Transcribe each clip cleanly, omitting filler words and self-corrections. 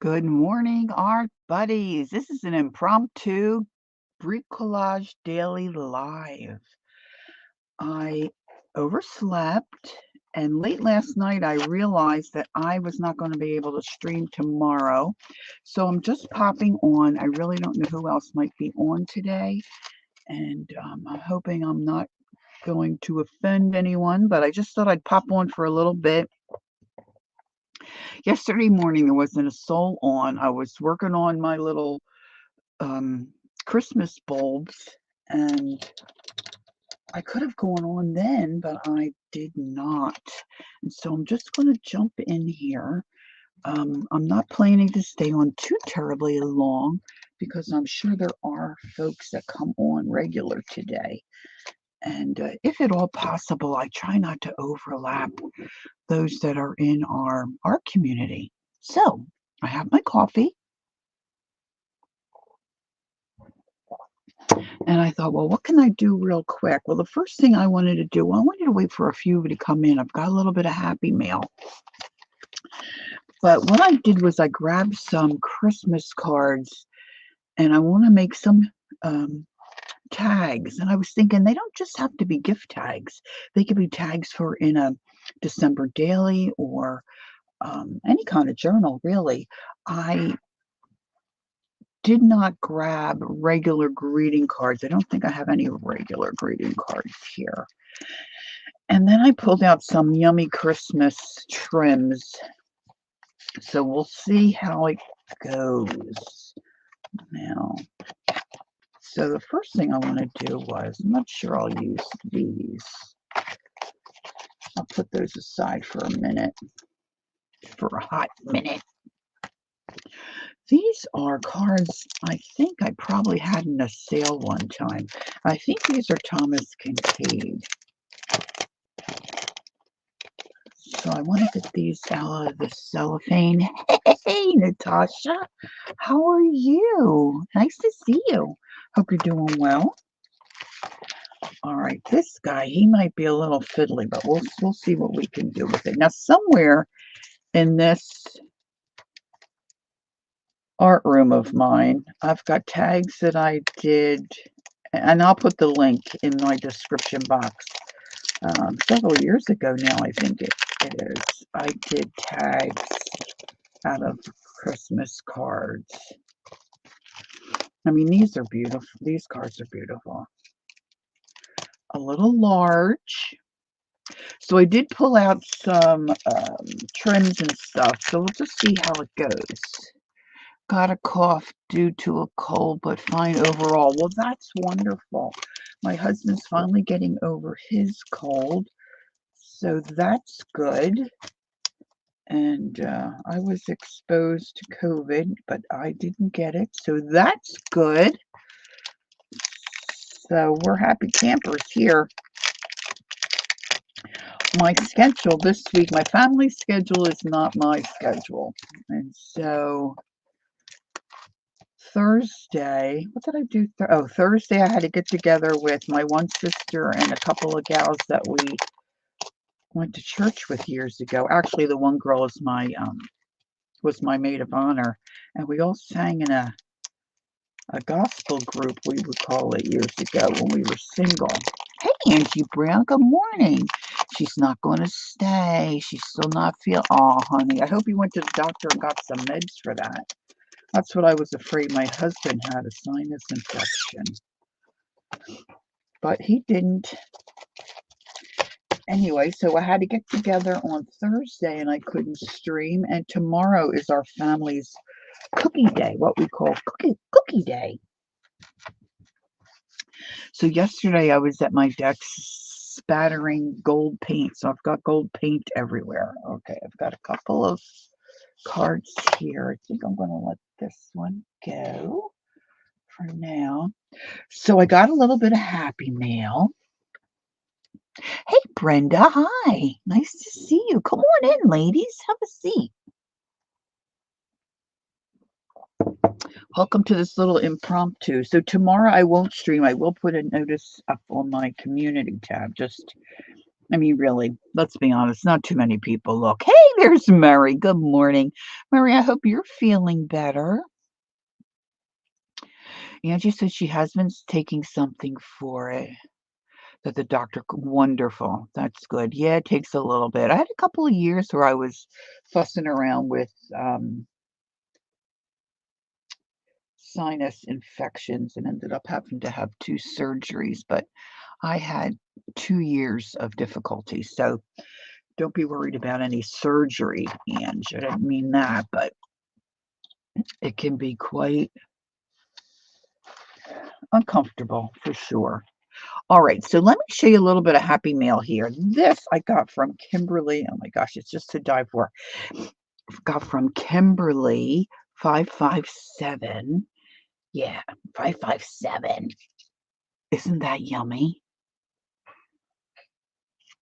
Good morning, art buddies. This is an impromptu Bricolage Daily Live. I overslept, and late last night I realized that I was not going to be able to stream tomorrow. So I'm just popping on. I really don't know who else might be on today, and I'm hoping I'm not going to offend anyone, but I just thought I'd pop on for a little bit. Yesterday morning, there wasn't a soul on. I was working on my little um, Christmas bulbs, and I could have gone on then, but I did not. And so I'm just going to jump in here. I'm not planning to stay on too terribly long because I'm sure there are folks that come on regular today. And if at all possible, I try not to overlap those that are in our community. So I have my coffee. And I thought, well, what can I do real quick? Well, the first thing I wanted to do, I wanted to wait for a few to come in. I've got a little bit of happy mail. But what I did was I grabbed some Christmas cards and I want to make some tags. And I was thinking they don't just have to be gift tags. They could be tags for in a December daily or any kind of journal, really. I did not grab regular greeting cards. I don't think I have any regular greeting cards here. And then I pulled out some yummy Christmas trims. So we'll see how it goes now. So the first thing I want to do was, I'm not sure I'll use these. I'll put those aside for a minute, for a hot minute. These are cards I think I probably had in a sale one time. I think these are Thomas Kincaid. So I want to get these out of the cellophane. Hey, Natasha, how are you? Nice to see you. Hope you're doing well. All right, this guy, he might be a little fiddly, but we'll see what we can do with it. Now, somewhere in this art room of mine, I've got tags that I did, and I'll put the link in my description box. Several years ago now, I think it is. I did tags out of Christmas cards. I mean, these are beautiful. These cards are beautiful. A little large. So I did pull out some trims and stuff. So we'll just see how it goes. Got a cough due to a cold, but fine overall. Well, that's wonderful. My husband's finally getting over his cold. So that's good. And I was exposed to COVID, but I didn't get it. So that's good. So we're happy campers here. My schedule this week, my family schedule is not my schedule. And so Thursday, what did I do? Thursday I had to get together with my one sister and a couple of gals that we went to church with years ago. Actually, the one girl is was my maid of honor, and we all sang in a gospel group, we would call it, years ago when we were single. Hey, Angie Brown, good morning. She's not going to stay. She's still not feeling. Oh, honey, I hope you went to the doctor and got some meds for that. That's what I was afraid my husband had, a sinus infection. But he didn't. Anyway, so I had to get together on Thursday and I couldn't stream. And tomorrow is our family's cookie day, what we call cookie day. So yesterday I was at my deck spattering gold paint. So I've got gold paint everywhere. Okay, I've got a couple of cards here. I think I'm going to let this one go for now. So I got a little bit of happy mail. Hey, Brenda. Hi. Nice to see you. Come on in, ladies. Have a seat. Welcome to this little impromptu. So tomorrow I won't stream. I will put a notice up on my community tab just I mean, really, let's be honest, not too many people look. Hey, there's Mary. Good morning. Mary, I hope you're feeling better. Angie said she has been taking something for it that the doctor wonderful. That's good. Yeah, it takes a little bit. I had a couple of years where I was fussing around with sinus infections and ended up having to have 2 surgeries, but I had 2 years of difficulty, so don't be worried about any surgery, Ange. I didn't mean that, but it can be quite uncomfortable for sure. All right, so let me show you a little bit of happy mail here. This I got from Kimberly. Oh my gosh, it's just to die for. Got from Kimberly 557. Yeah, 557. Isn't that yummy?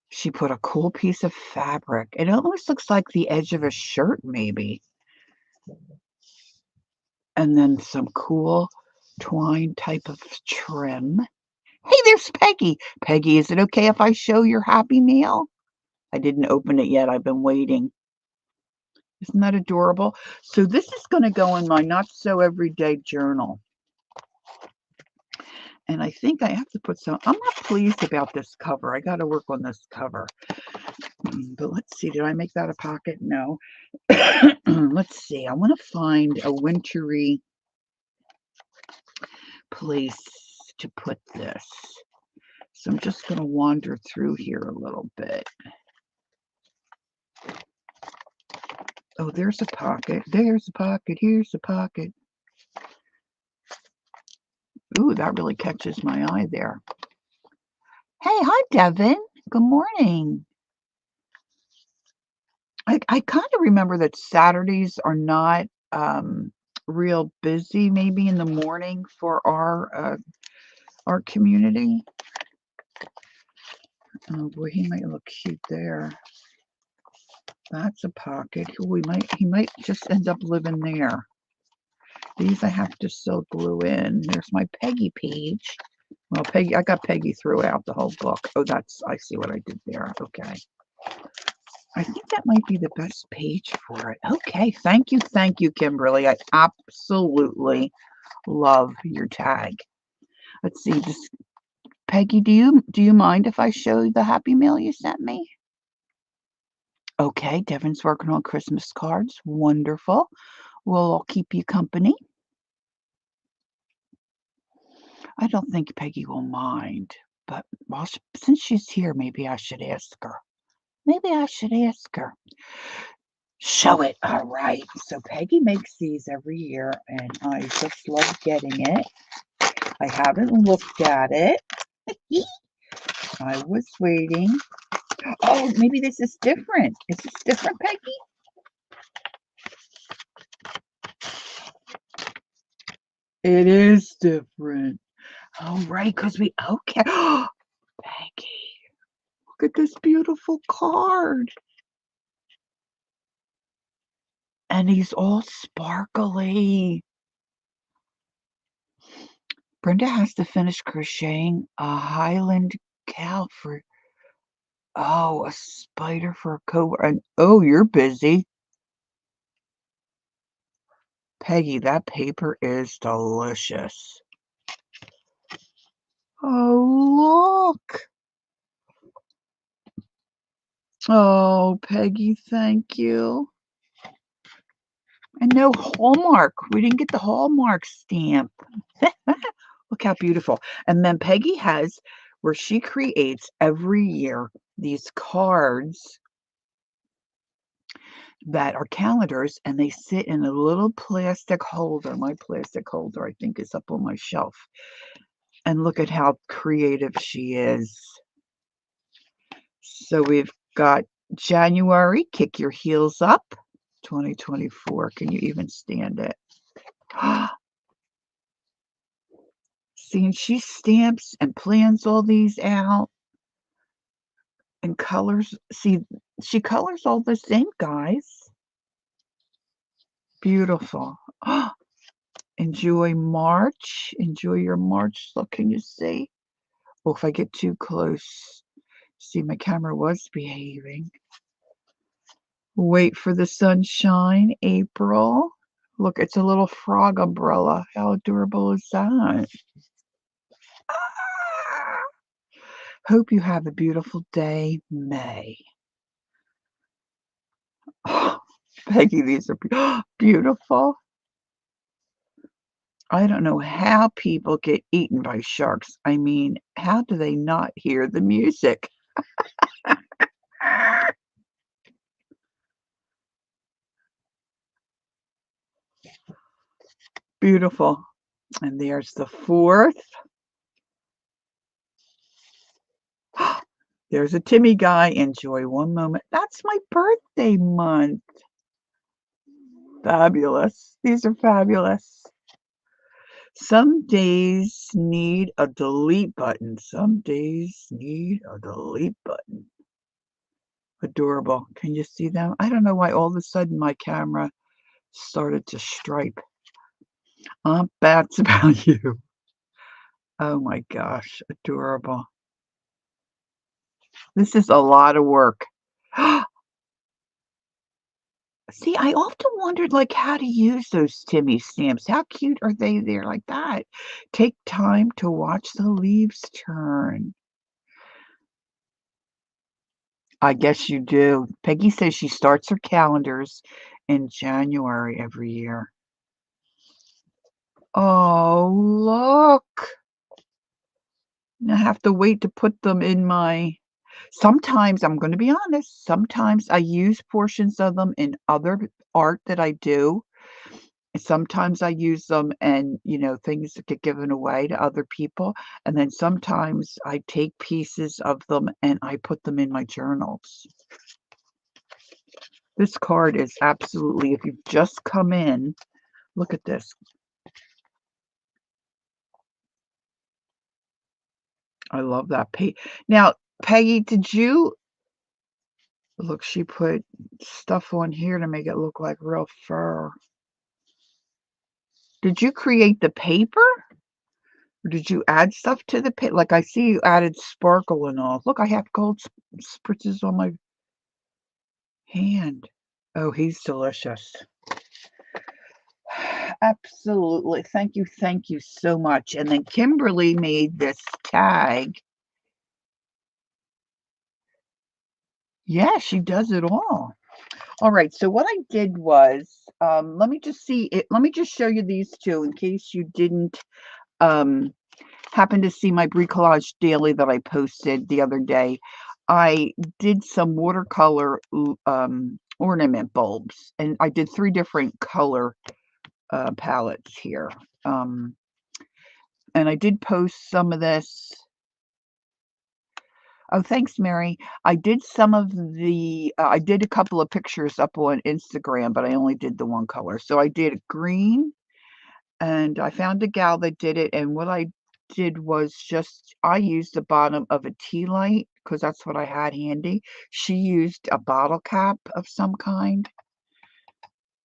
She put a cool piece of fabric. It almost looks like the edge of a shirt, maybe. And then some cool twine type of trim. Hey, there's Peggy. Peggy, is it okay if I show your happy mail? I didn't open it yet. I've been waiting. Isn't that adorable? So this is going to go in my not so everyday journal. And I think I have to put some, I'm not pleased about this cover. I got to work on this cover. But let's see, did I make that a pocket? No. Let's see, I want to find a wintry place to put this. So I'm just going to wander through here a little bit. Oh, there's a pocket. There's a pocket. Here's a pocket. Ooh, that really catches my eye there. Hey, hi, Devin. Good morning. I kind of remember that Saturdays are not real busy, maybe in the morning for our community. Oh boy, he might look cute there. That's a pocket. He might just end up living there. These I have to still glue in. There's my Peggy page. Well, Peggy, I got Peggy throughout the whole book. Oh, I see what I did there. Okay. I think that might be the best page for it. Okay, thank you, Kimberly. I absolutely love your tag. Let's see, Peggy, do you mind if I show you the happy mail you sent me? Okay, Devin's working on Christmas cards. Wonderful. Well, I'll keep you company. I don't think Peggy will mind, but since she's here, maybe I should ask her. Maybe I should ask her. Show it. All right. So Peggy makes these every year, and I just love getting it. I haven't looked at it. I was waiting. Oh, maybe this is different. Is this different, Peggy? It is different. All right, because okay. Peggy, look at this beautiful card. And he's all sparkly. Brenda has to finish crocheting a Highland cow for, a spider for a cobra. And oh, you're busy. Peggy, that paper is delicious. Oh, look. Oh, Peggy, thank you. And no Hallmark. We didn't get the Hallmark stamp. Look how beautiful. And then Peggy has where she creates every year these cards that are calendars, and they sit in a little plastic holder. My plastic holder, I think, is up on my shelf. And look at how creative she is. So we've got January, Kick Your Heels Up, 2024. Can you even stand it? Seeing she stamps and plans all these out and colors. See, she colors all this in, guys. Beautiful. Enjoy March. Enjoy your March. Look, can you see? Oh, if I get too close, See, my camera was behaving. Wait for the sunshine, April. Look, it's a little frog umbrella. How adorable is that? Ah! Hope you have a beautiful day, May. Oh, Peggy, these are beautiful. I don't know how people get eaten by sharks. I mean, how do they not hear the music? Beautiful. And there's the fourth. There's a Timmy guy. Enjoy one moment. That's my birthday month. Fabulous. These are fabulous. Some days need a delete button. Some days need a delete button. Adorable. Can you see them? I don't know why all of a sudden my camera started to stripe. That's about you. Oh my gosh. Adorable. This is a lot of work. See, I often wondered, like, how to use those Timmy stamps. How cute are they there like that? Take time to watch the leaves turn. I guess you do. Peggy says she starts her calendars in January every year. Oh, look. I have to wait to put them in my sometimes, I'm gonna be honest, sometimes I use portions of them in other art that I do. Sometimes I use them and, things that get given away to other people, and then sometimes I take pieces of them and I put them in my journals. This card is absolutely if you've just come in, look at this. I love that now, Peggy, did you look, she put stuff on here to make it look like real fur. Did you create the paper? Or did you add stuff to the paper? Like, I see you added sparkle and all. Look, I have gold spritzes on my hand. Oh, he's delicious. Absolutely. Thank you so much. And then Kimberly made this tag. Yeah, she does it all. All right, so what I did was, let me just see it. Let me just show you these two in case you didn't um, happen to see my Bricolage Daily that I posted the other day. I did some watercolor ornament bulbs, and I did 3 different color palettes here. And I did post some of this. Oh, thanks, Mary. I did some of the, I did a couple of pictures up on Instagram, but I only did the one color. So I did green, and I found a gal that did it. And what I did was I used the bottom of a tea light because that's what I had handy. She used a bottle cap of some kind.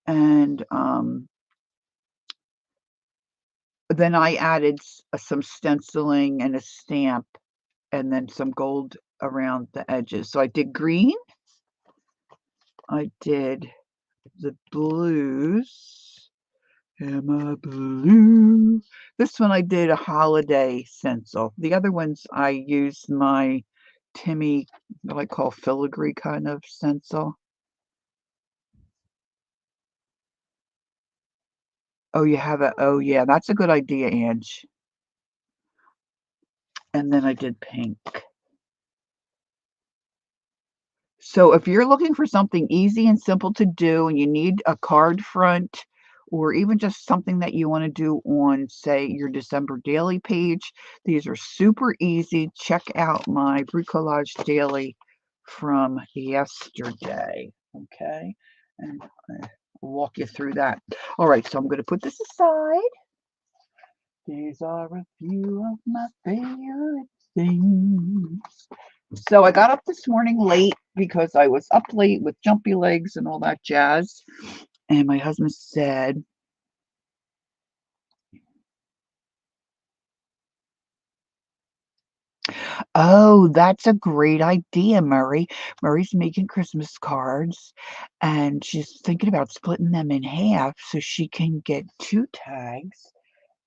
And then I added some stenciling and a stamp and then some gold around the edges. So I did green. I did the blues. Emma Blue. This one I did a holiday stencil. The other ones I used my Timmy, what I call filigree kind of stencil. Oh, you have a, oh yeah, that's a good idea, Ange. And then I did pink. So if you're looking for something easy and simple to do and you need a card front or even just something that you want to do on, say, your December daily page, these are super easy. Check out my Bricolage Daily from yesterday, okay? And I'll walk you through that. All right, so I'm going to put this aside. These are a few of my favorite things. So I got up this morning late because I was up late with jumpy legs and all that jazz. And my husband said, Oh, that's a great idea, Murray. Murray's making Christmas cards, and she's thinking about splitting them in half so she can get 2 tags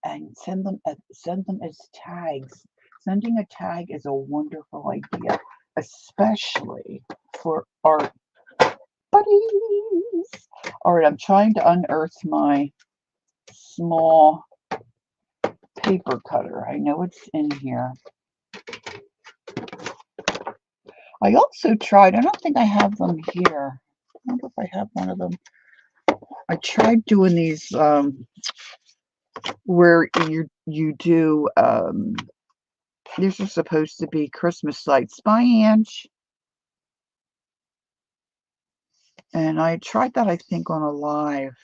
and send them as tags. Sending a tag is a wonderful idea, especially for our buddies. All right, I'm trying to unearth my small paper cutter. I know it's in here. I also tried, I don't think I have them here. I wonder if I have one of them. I tried doing these where you do these are supposed to be Christmas lights by Ange. And I tried that, I think, on a live.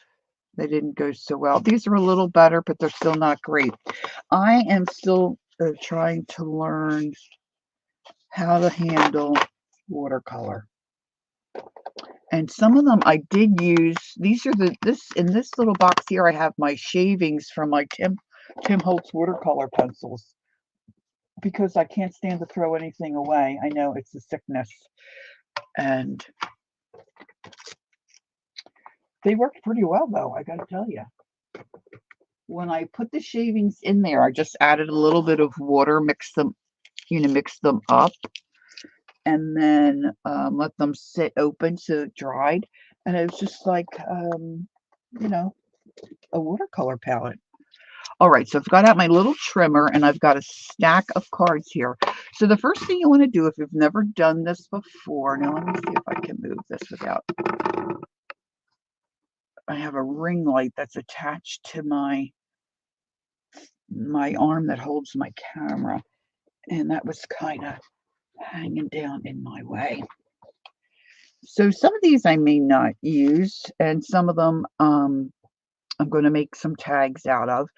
They didn't go so well. These are a little better, but they're still not great. I am still trying to learn how to handle watercolor. And some of them I did use. These are in this little box here I have my shavings from my Tim Holtz watercolor pencils because I can't stand to throw anything away. I know it's a sickness. And they worked pretty well though, I gotta tell you. When I put the shavings in there, I just added a little bit of water, mix them up, and then let them sit open so it dried. And it was just like, you know, a watercolor palette. All right, so I've got out my little trimmer and I've got a stack of cards here. So the first thing you want to do if you've never done this before, now let me see if I can move this without, I have a ring light that's attached to my arm that holds my camera, and that was kind of hanging down in my way. So some of these I may not use, and some of them I'm going to make some tags out of.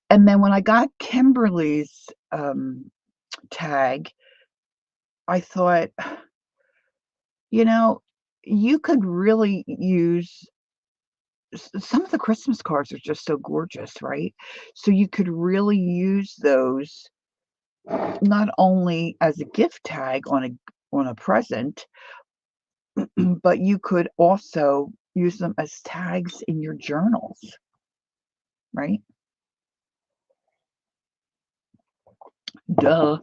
And then when I got Kimberly's tag, I thought, you know, you could really use some of the Christmas cards are just so gorgeous, right? So you could really use those not only as a gift tag on a present, but you could also use them as tags in your journals, right? Duh.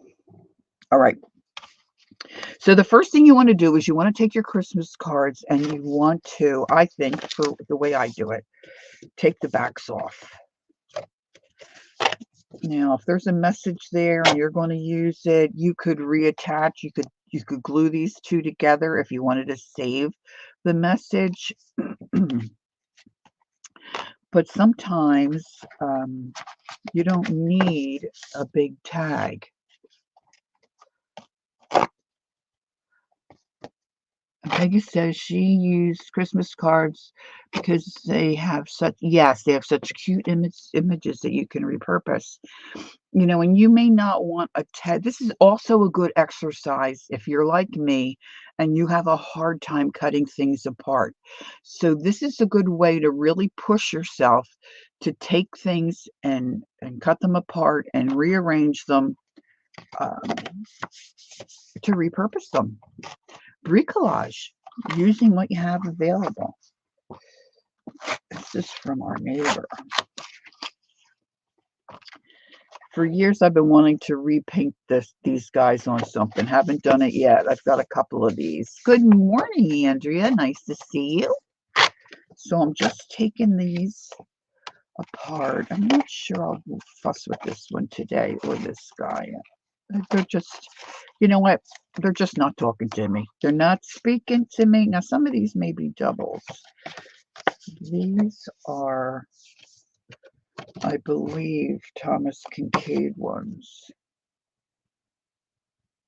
All right. So the first thing you want to do is you want to take your Christmas cards and you want to, I think, for the way I do it, take the backs off. Now, if there's a message there and you're going to use it, you could reattach. You could glue these two together if you wanted to save the message. But sometimes you don't need a big tag. Peggy says she used Christmas cards because they have such, yes, they have such cute images that you can repurpose. You know, and you may not want a tag. This is also a good exercise if you're like me and you have a hard time cutting things apart. So this is a good way to really push yourself to take things and cut them apart and rearrange them to repurpose them. Bricolage, using what you have available. This is from our neighbor. For years, I've been wanting to repaint these guys on something. Haven't done it yet. I've got a couple of these. Good morning, Andrea. Nice to see you. So I'm just taking these apart. I'm not sure I'll fuss with this one today or this guy. They're just, you know what? They're just not talking to me. They're not speaking to me. Now, some of these may be doubles. These are, I believe, Thomas Kincaid ones.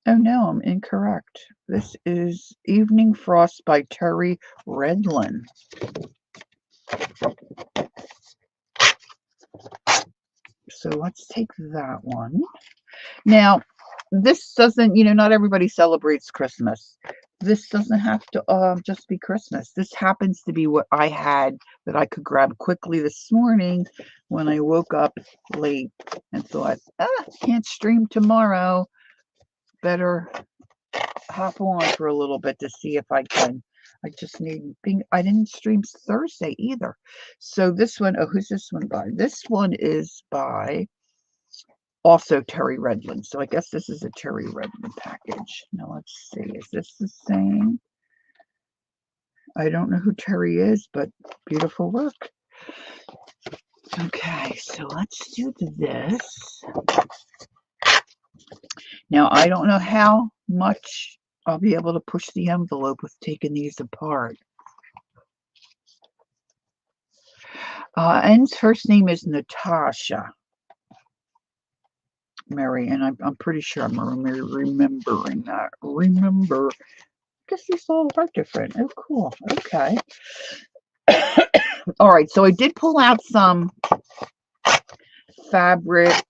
Oh no, I'm incorrect. This is Evening Frost by Terry Redlin. So let's take that one. Now, this doesn't, not everybody celebrates Christmas. This doesn't have to just be Christmas. This happens to be what I had that I could grab quickly this morning when I woke up late and thought, can't stream tomorrow. better hop on for a little bit to see if I can. I just need I didn't stream Thursday either. So this one, oh, who's this one by? This one is by also Terry Redland. So I guess this is a Terry Redland package. Now let's see, is this the same? I don't know who Terry is, but beautiful work. Okay, so let's do this. Now I don't know how much I'll be able to push the envelope with taking these apart. Ann's first name is Natasha Mary, and I'm pretty sure I'm remembering that. I guess these all are different. Oh, cool. Okay. All right, so I did pull out some fabrics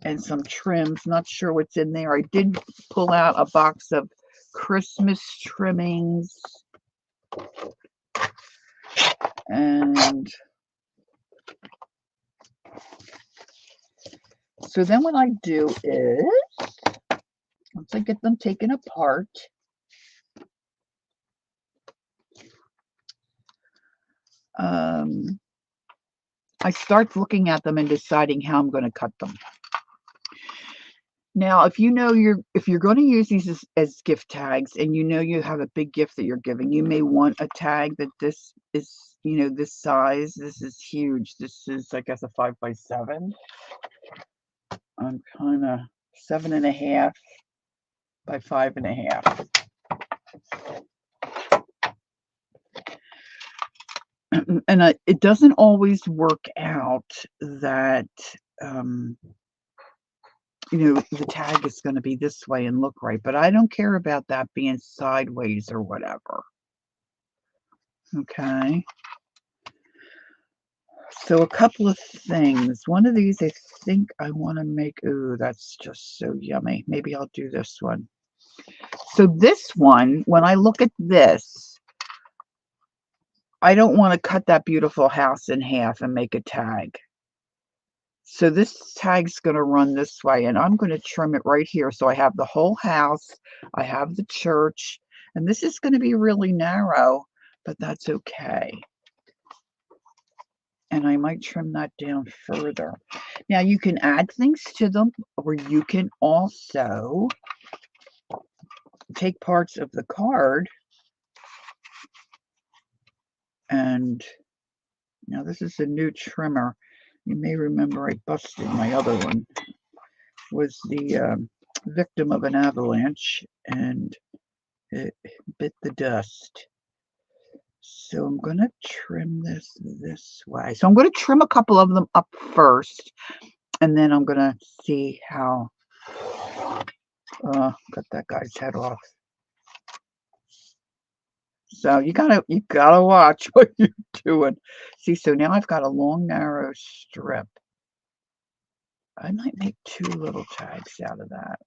and some trims. Not sure what's in there. I did pull out a box of Christmas trimmings. And so then what I do is, once I get them taken apart, I start looking at them and deciding how I'm going to cut them. Now, if you know if you're going to use these as gift tags, and you know you have a big gift that you're giving, you may want a tag that this is, you know, this size. This is huge. This is, I guess, a 5x7. I'm kind of 7.5 by 5.5. And it doesn't always work out that you know, the tag is going to be this way and look right, but I don't care about that being sideways or whatever. Okay. So a couple of things. One of these, I think I want to make, ooh, that's just so yummy. Maybe I'll do this one. So this one, when I look at this, I don't want to cut that beautiful house in half and make a tag. So this tag's going to run this way, and I'm going to trim it right here. So I have the whole house, I have the church, and this is going to be really narrow, but that's okay. And I might trim that down further. Now you can add things to them, or you can also take parts of the card. And now this is a new trimmer. You may remember I busted my other one. Was the victim of an avalanche, and it bit the dust. So I'm going to trim this way. So I'm going to trim a couple of them up first, and then I'm going to see how, cut that guy's head off. So you gotta watch what you're doing. See, so now I've got a long, narrow strip. I might make 2 little tags out of that.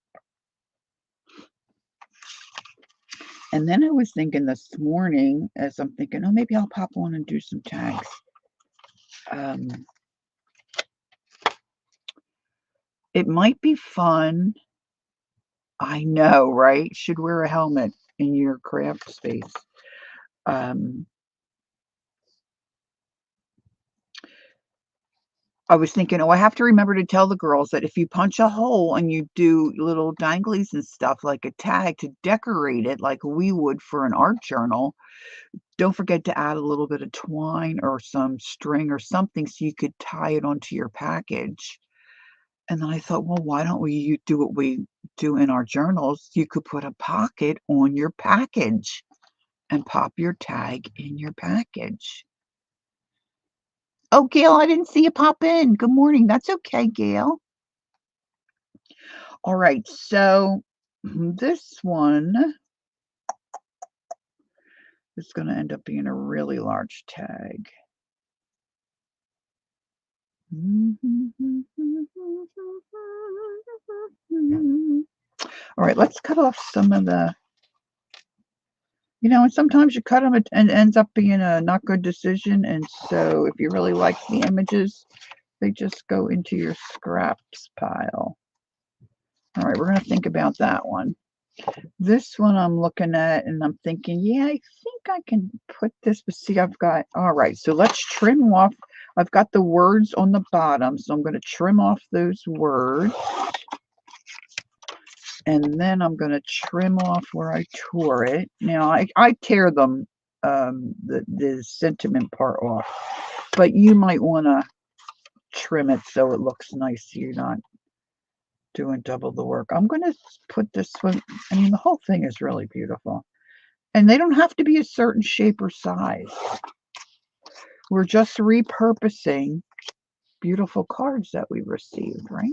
And then I was thinking this morning, as I'm thinking, oh, maybe I'll pop on and do some tags. It might be fun. I know, right? Should wear a helmet in your craft space. I was thinking, oh, I have to remember to tell the girls that if you punch a hole and you do little danglies and stuff like a tag to decorate it like we would for an art journal, don't forget to add a little bit of twine or some string or something so you could tie it onto your package. And then I thought, well, why don't we do what we do in our journals? You could put a pocket on your package and pop your tag in your package. Oh, Gail, I didn't see you pop in. Good morning. That's okay, Gail. All right, so this one is going to end up being a really large tag. All right, let's cut off some of the, you know, and sometimes you cut them and it ends up being a not good decision. And so if you really like the images, they just go into your scraps pile. All right, we're going to think about that one. This one I'm looking at and I'm thinking, yeah, I think I can put this, but see, I've got, all right, so let's trim off. I've got the words on the bottom, so I'm going to trim off those words. And then I'm going to trim off where I tore it. Now, I tear them, the sentiment part off, but you might want to trim it so it looks nice so you're not doing double the work. I'm going to put this one, I mean, the whole thing is really beautiful. And they don't have to be a certain shape or size. We're just repurposing beautiful cards that we received, right?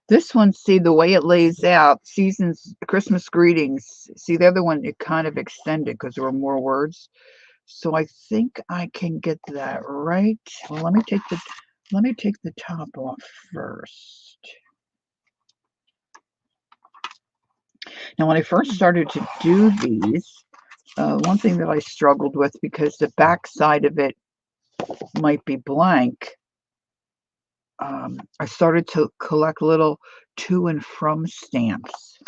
This one, see the way it lays out, seasons, Christmas greetings. See the other one, it kind of extended because there were more words. So I think I can get that right. Well, let me take the top off first. Now, when I first started to do these, one thing that I struggled with, because the back side of it might be blank, I started to collect little to and from stamps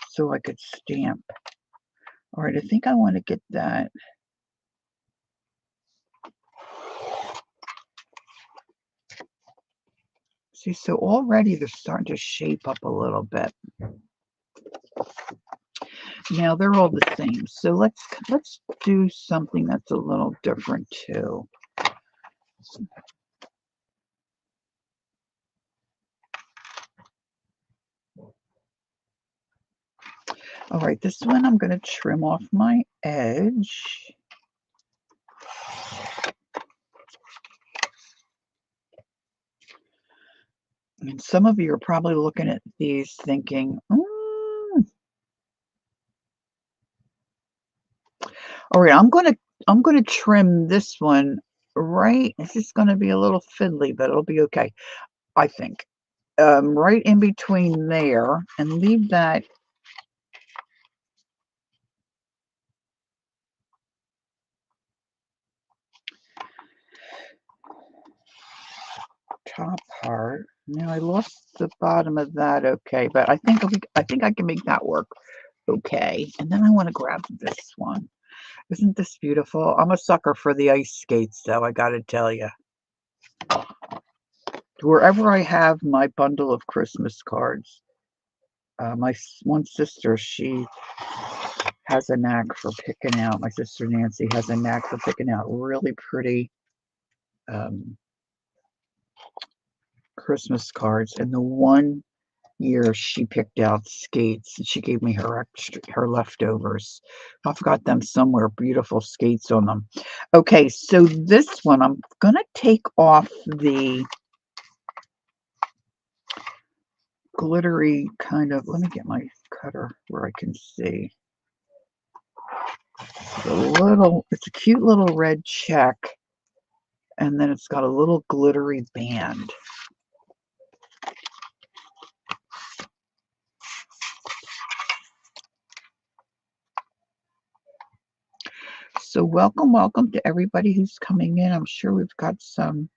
so I could stamp. All right, I think I want to get that. See, so already they're starting to shape up a little bit. Now they're all the same, so let's do something that's a little different too. All right, this one I'm going to trim off my edge. And some of you are probably looking at these thinking, all right, I'm going to trim this one right. This is going to be a little fiddly, but it'll be okay, I think. Right in between there, and leave that top part. Now I lost the bottom of that. Okay, but I think I can make that work. Okay, and then I want to grab this one. Isn't this beautiful? I'm a sucker for the ice skates, though, I gotta tell you. Wherever I have my bundle of Christmas cards, my one sister, she has a knack for picking out, my sister Nancy has a knack for picking out really pretty Christmas cards. And the one year she picked out skates, and she gave me her leftovers. I've got them somewhere, beautiful skates on them. Okay, so this one I'm gonna take off the glittery kind of, let me get my cutter where I can see. It's a cute little red check, and then it's got a little glittery band. So welcome to everybody who's coming in. I'm sure we've got some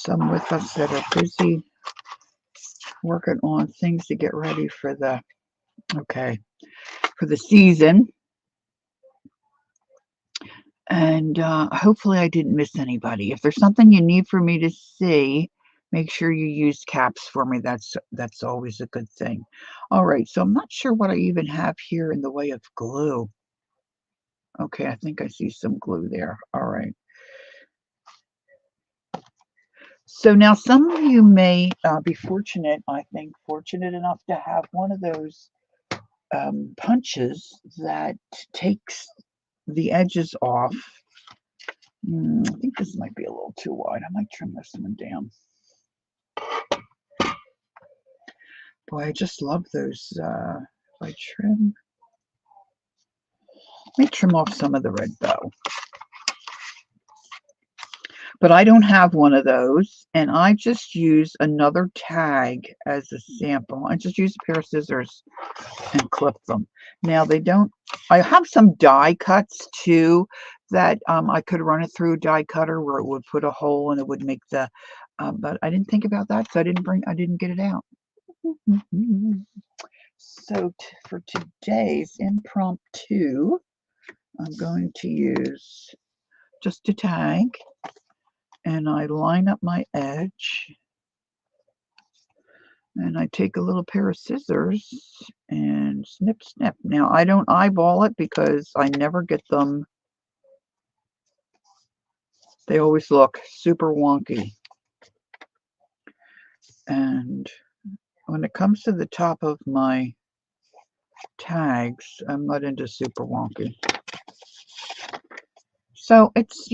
with us that are busy working on things to get ready for the season. And hopefully I didn't miss anybody. If there's something you need for me to see, make sure you use caps for me. That's always a good thing. All right, so I'm not sure what I even have here in the way of glue. Okay, I think I see some glue there. All right. So now some of you may be fortunate enough to have one of those punches that takes the edges off. I think this might be a little too wide. I might trim this one down. Boy, I just love those. If I trim, let me trim off some of the red bow. But I don't have one of those, and I just use another tag as a sample. I just use a pair of scissors and clip them. Now they don't, I have some die cuts too that I could run it through a die cutter where it would put a hole and it would make the, but I didn't think about that, so I didn't get it out. So for today's impromptu, I'm going to use just a tag, and I line up my edge, and I take a little pair of scissors and snip, snip. Now, I don't eyeball it because I never get them. They always look super wonky. And when it comes to the top of my tags, I'm not into super wonky. So it's,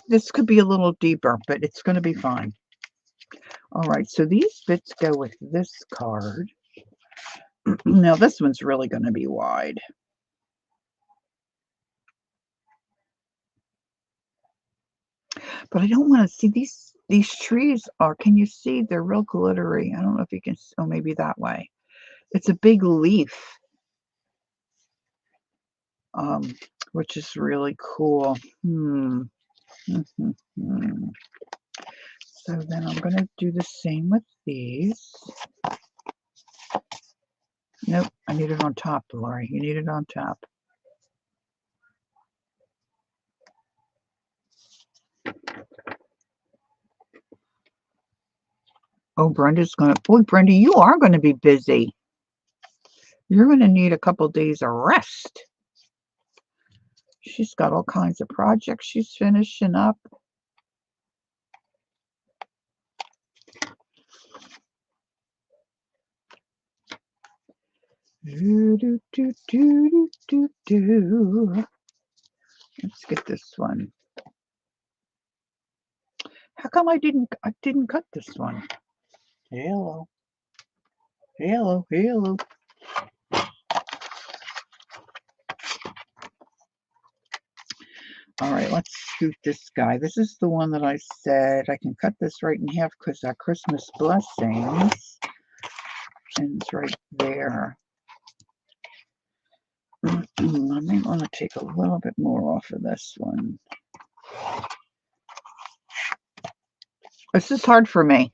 this could be a little deeper, but it's going to be fine. All right, so these bits go with this card. Now this one's really going to be wide. But I don't want to see these trees are, can you see? They're real glittery. I don't know if you can, oh, maybe that way. It's a big leaf, which is really cool. So then I'm going to do the same with these. Nope, I need it on top, Lori. You need it on top. Oh, Brenda's going to, boy, Brenda, you are going to be busy. You're going to need a couple days of rest. She's got all kinds of projects she's finishing up. Let's get this one. How come I didn't cut this one? Hello. Hello, hello. All right, let's shoot this guy. This is the one that I said I can cut this right in half because that Christmas blessings. And it's right there. I may want to take a little bit more off of this one. This is hard for me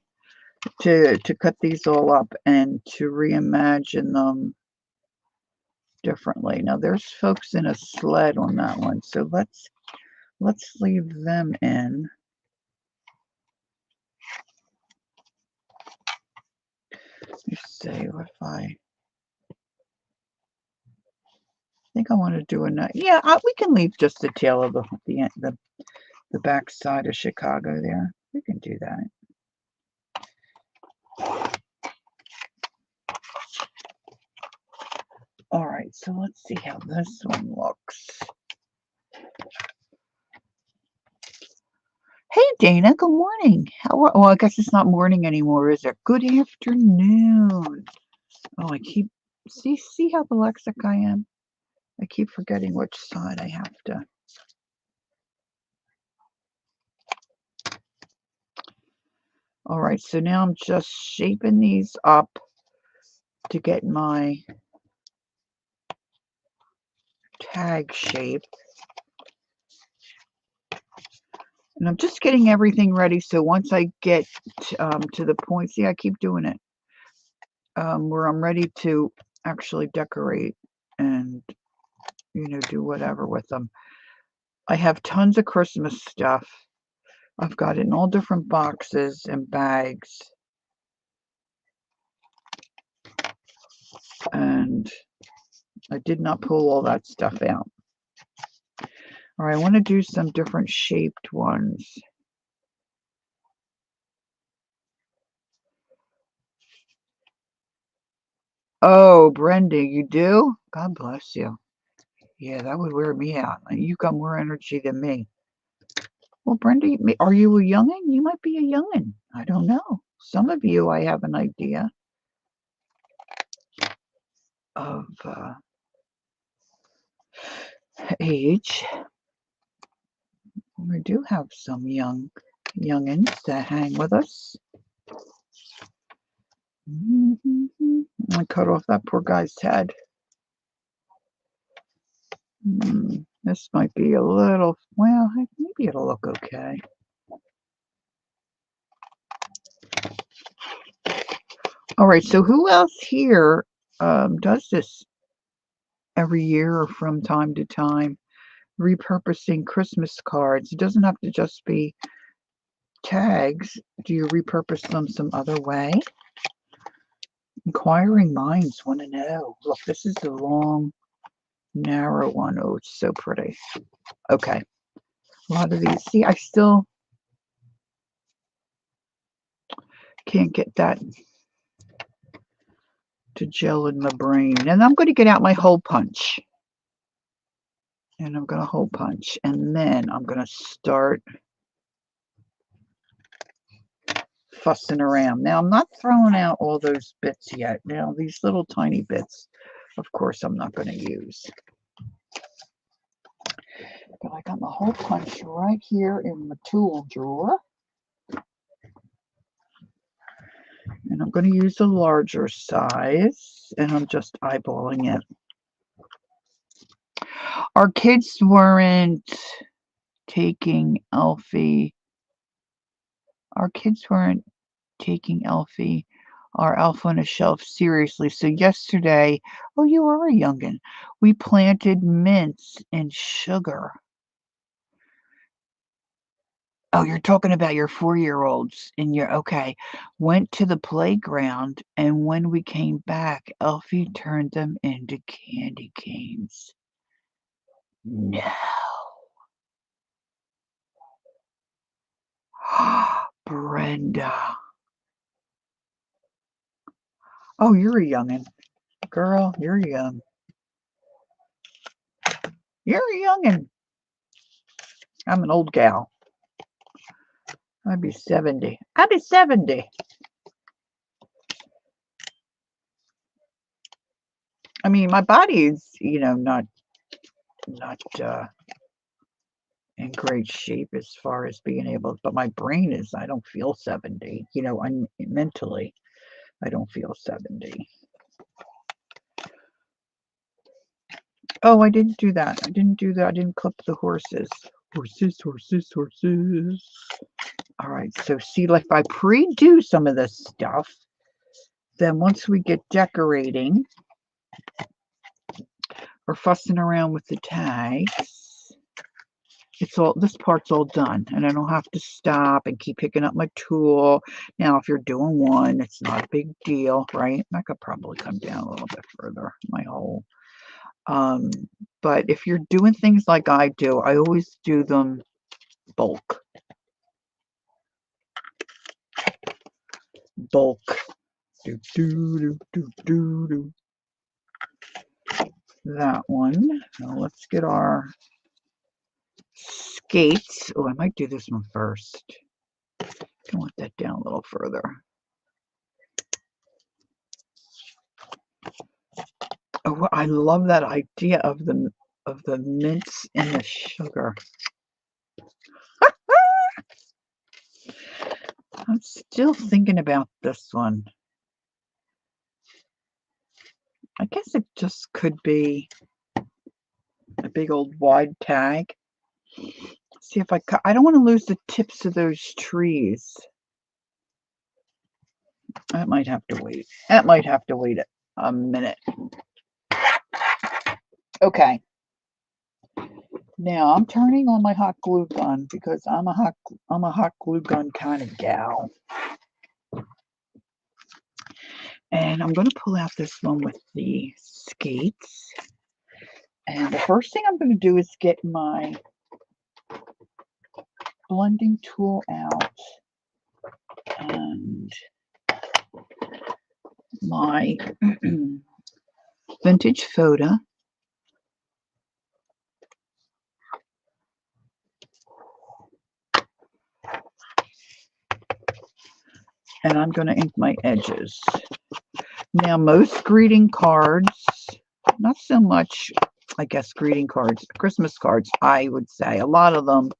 to cut these all up and to reimagine them differently. Now there's folks in a sled on that one, so let's leave them in. Let's see if I think I want to do another. Yeah, we can leave just the tail of the back side of Chicago there. We can do that. All right, so let's see how this one looks. Hey, Dana, good morning. Well, I guess it's not morning anymore, is it? Good afternoon. Oh, I keep, see how dyslexic I am? I keep forgetting which side I have to. All right, so now I'm just shaping these up to get my tag shape. And I'm just getting everything ready, so once I get to the point, see, I keep doing it, where I'm ready to actually decorate and, do whatever with them. I have tons of Christmas stuff. I've got it in all different boxes and bags. And I did not pull all that stuff out. All right, I want to do some different shaped ones. Oh, Brenda, you do? God bless you. Yeah, that would wear me out. You've got more energy than me. Well, Brenda, are you a youngin'? You might be a youngin'. I don't know. Some of you, I have an idea of age. Let me do have some youngins that hang with us. I cut off that poor guy's head. This might be a little, well, maybe it'll look okay. All right, so who else here does this every year or from time to time? Repurposing Christmas cards. It doesn't have to just be tags. Do you repurpose them some other way? Inquiring minds want to know. Look, this is a long, narrow one. Oh, it's so pretty. Okay. A lot of these. See, I still can't get that to gel in my brain. And I'm going to get out my hole punch. And I'm going to hole punch. And then I'm going to start fussing around. Now, I'm not throwing out all those bits yet. Now, these little tiny bits, of course, I'm not going to use. But I got my hole punch right here in my tool drawer. And I'm going to use a larger size. And I'm just eyeballing it. Our kids weren't taking Elfie. Our kids weren't taking Elfie, our elf on a shelf, seriously. So yesterday, oh, you are a youngin', we planted mints and sugar. Oh, you're talking about your 4-year-olds and okay. Went to the playground, and when we came back, Elfie turned them into candy canes. No. Brenda. Oh, you're a youngin'. Girl, you're young. You're a youngin'. I'm an old gal. I'd be 70. I'd be 70. I mean, my body is, not in great shape as far as being able, but my brain is, I don't feel 70. Mentally, I don't feel 70. Oh, I didn't do that. I didn't clip the horses. Horses. All right, so see, like if I pre-do some of this stuff, then once we get decorating or fussing around with the tags, this part's all done, and I don't have to stop and keep picking up my tool. Now, if you're doing one, it's not a big deal, right? I could probably come down a little bit further, my hole. But if you're doing things like I do, I always do them bulk. Bulk. That one. Now let's get our skates. Oh, I might do this one first. I want that down a little further. Oh, I love that idea of the mints and the sugar. I'm still thinking about this one. I guess it just could be a big old wide tag. See if I don't want to lose the tips of those trees. That might have to wait. That might have to wait a minute. Okay. Now I'm turning on my hot glue gun because I'm a hot glue gun kind of gal. And I'm going to pull out this one with the skates. And the first thing I'm going to do is get my blending tool out and my vintage photo. And I'm going to ink my edges. Now, most greeting cards, not so much, I guess, greeting cards, Christmas cards, I would say. A lot of them,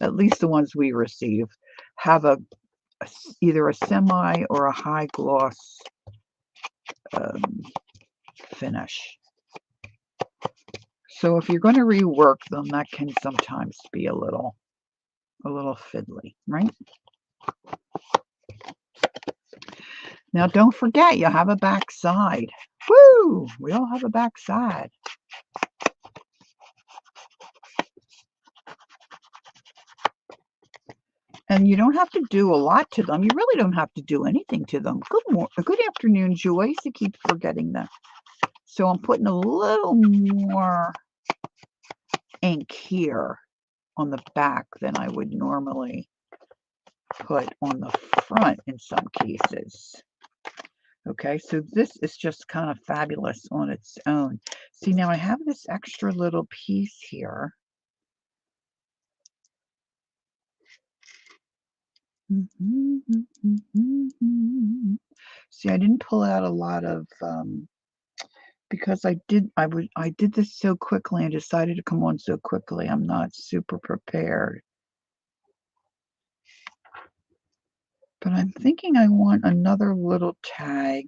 at least the ones we receive, have either a semi or a high gloss finish. So if you're going to rework them, that can sometimes be a little fiddly, right? Now don't forget, you have a back side. Woo! We all have a back side. And you don't have to do a lot to them. You really don't have to do anything to them. Good afternoon, Joyce. I keep forgetting that. So I'm putting a little more ink here on the back than I would normally put on the front in some cases. Okay, so this is just kind of fabulous on its own. See, now I have this extra little piece here. See, I didn't pull out a lot of because I did this so quickly and decided to come on so quickly. I'm not super prepared. But I'm thinking I want another little tag.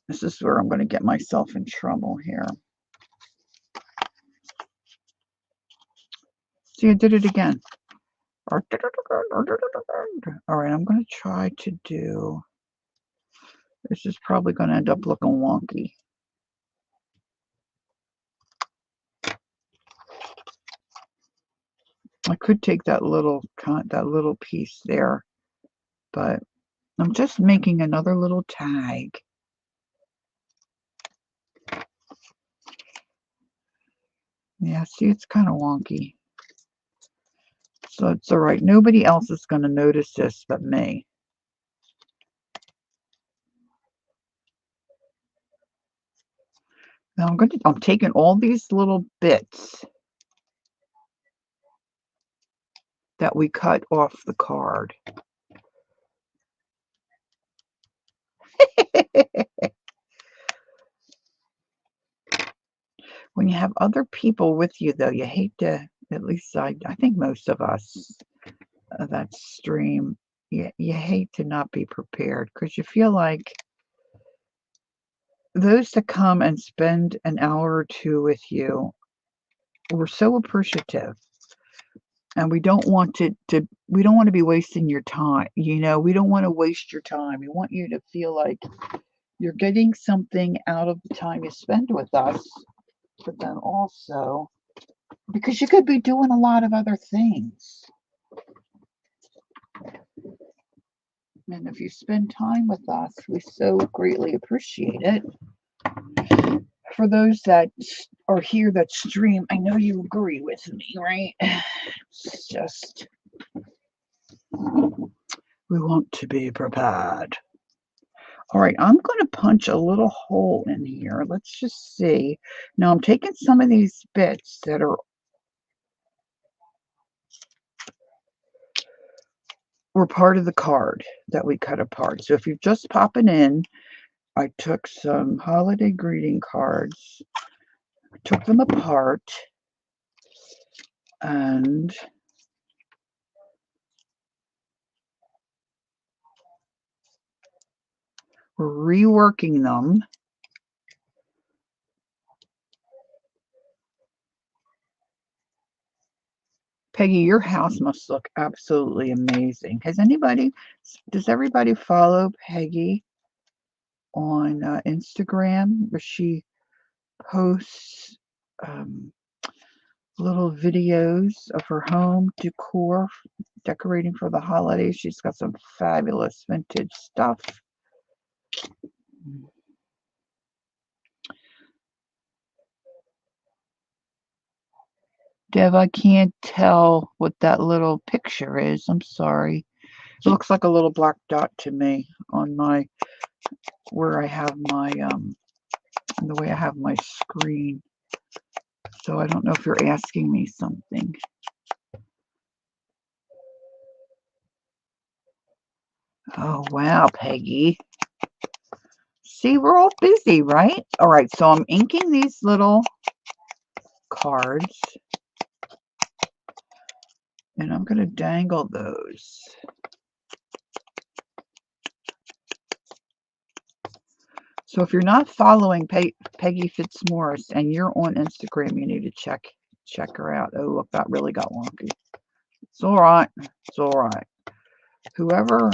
This is where I'm going to get myself in trouble here. See, I did it again. All right, I'm going to try to do, this is probably going to end up looking wonky. I could take that little piece there, but I'm just making another little tag. Yeah, see, it's kind of wonky. So it's all right. Nobody else is going to notice this but me. Now I'm taking all these little bits that we cut off the card. When you have other people with you, though, you hate to, at least I think most of us that stream, you hate to not be prepared because you feel like those that come and spend an hour or two with you, we're so appreciative. And we don't want to be wasting your time. You know, we don't want to waste your time. We want you to feel like you're getting something out of the time you spend with us, but then also because you could be doing a lot of other things. And if you spend time with us, we so greatly appreciate it. For those that are here that stream, I know you agree with me, right? It's just, we want to be prepared. All right, I'm going to punch a little hole in here. Let's just see. Now I'm taking some of these bits that were part of the card that we cut apart. So if you're just popping in, I took some holiday greeting cards, took them apart, and we're reworking them. Peggy, your house must look absolutely amazing. Does everybody follow Peggy on Instagram, where she posts little videos of her home decor, decorating for the holidays? She's got some fabulous vintage stuff. Dev, I can't tell what that little picture is. I'm sorry. It looks like a little black dot to me on where I have my the way I have my screen. So I don't know if you're asking me something. Oh, wow, Peggy. See, we're all busy, right? All right, so I'm inking these little cards. And I'm going to dangle those. So if you're not following Peggy Fitzmaurice and you're on Instagram, you need to check her out. Oh, look, that really got wonky. It's all right. It's all right. Whoever's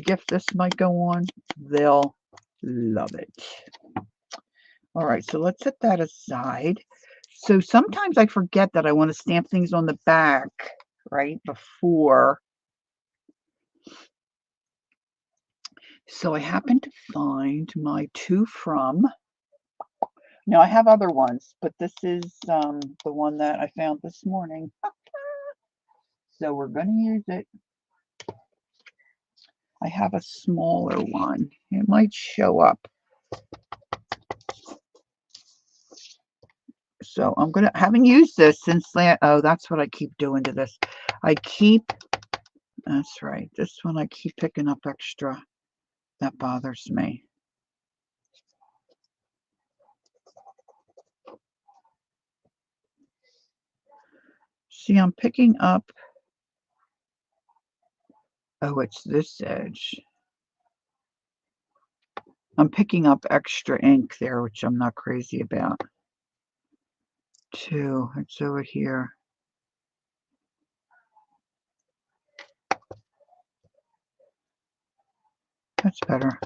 gift this might go on, they'll love it. All right, so let's set that aside. So sometimes I forget that I want to stamp things on the back right before. So I happen to find my to from. Now I have other ones, but this is the one that I found this morning. So we're going to use it. I have a smaller one. It might show up. So I'm going to, haven't used this since, oh, that's what I keep doing to this. That's right. This one I keep picking up extra. That bothers me. See, I'm picking up, oh, it's this edge. I'm picking up extra ink there, which I'm not crazy about. Two, it's over here. That's better.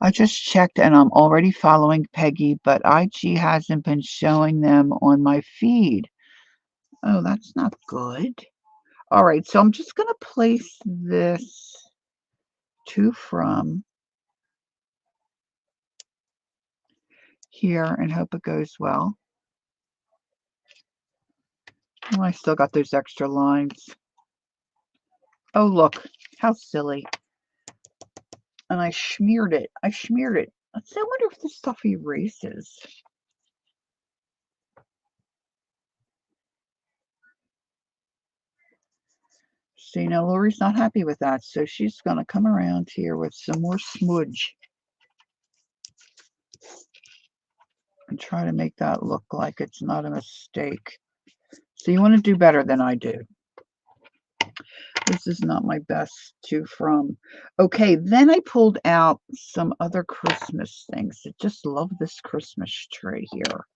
I just checked and I'm already following Peggy, but IG hasn't been showing them on my feed. Oh, that's not good. All right, so I'm just going to place this to from here and hope it goes well. Oh, I still got those extra lines. Oh, look, how silly. And I smeared it. I wonder if this stuff erases. See, now Lori's not happy with that, so she's going to come around here with some more smudge and try to make that look like it's not a mistake. So you want to do better than I do. This is not my best to from. Okay, then I pulled out some other Christmas things. I just love this Christmas tree here.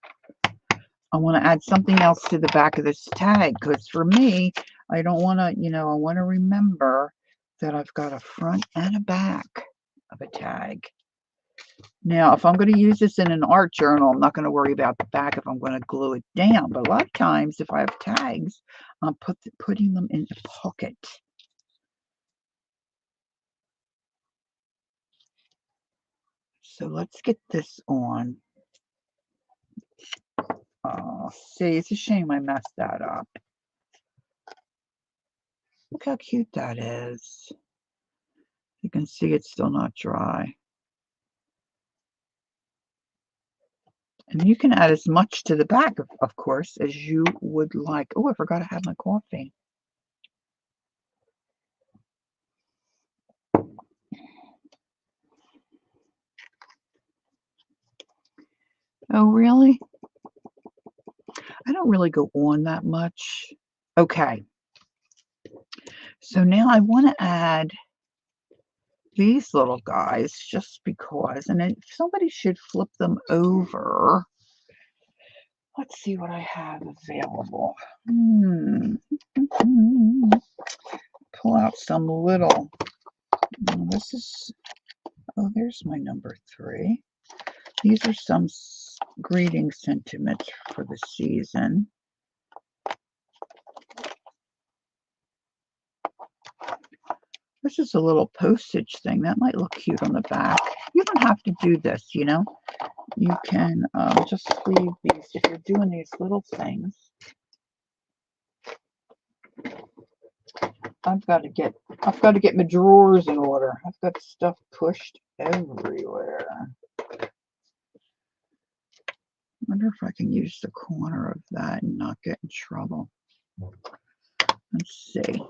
I want to add something else to the back of this tag because for me, I don't want to, I want to remember that I've got a front and a back of a tag. Now, if I'm going to use this in an art journal, I'm not going to worry about the back if I'm going to glue it down. But a lot of times, if I have tags, I'm putting them in a pocket. So let's get this on. Oh, see, it's a shame I messed that up. Look how cute that is. You can see it's still not dry. And you can add as much to the back, of course, as you would like. Oh, I forgot to have my coffee. Oh, really? I don't really go on that much. Okay. So now I want to add these little guys just because, and if somebody should flip them over. Let's see what I have available. Pull out some little, this is, oh, there's my number 3. These are some greeting sentiments for the season. This is a little postage thing. That might look cute on the back. You don't have to do this, You can just leave these if you're doing these little things. I've got to get my drawers in order. I've got stuff pushed everywhere. I wonder if I can use the corner of that and not get in trouble. Let's see.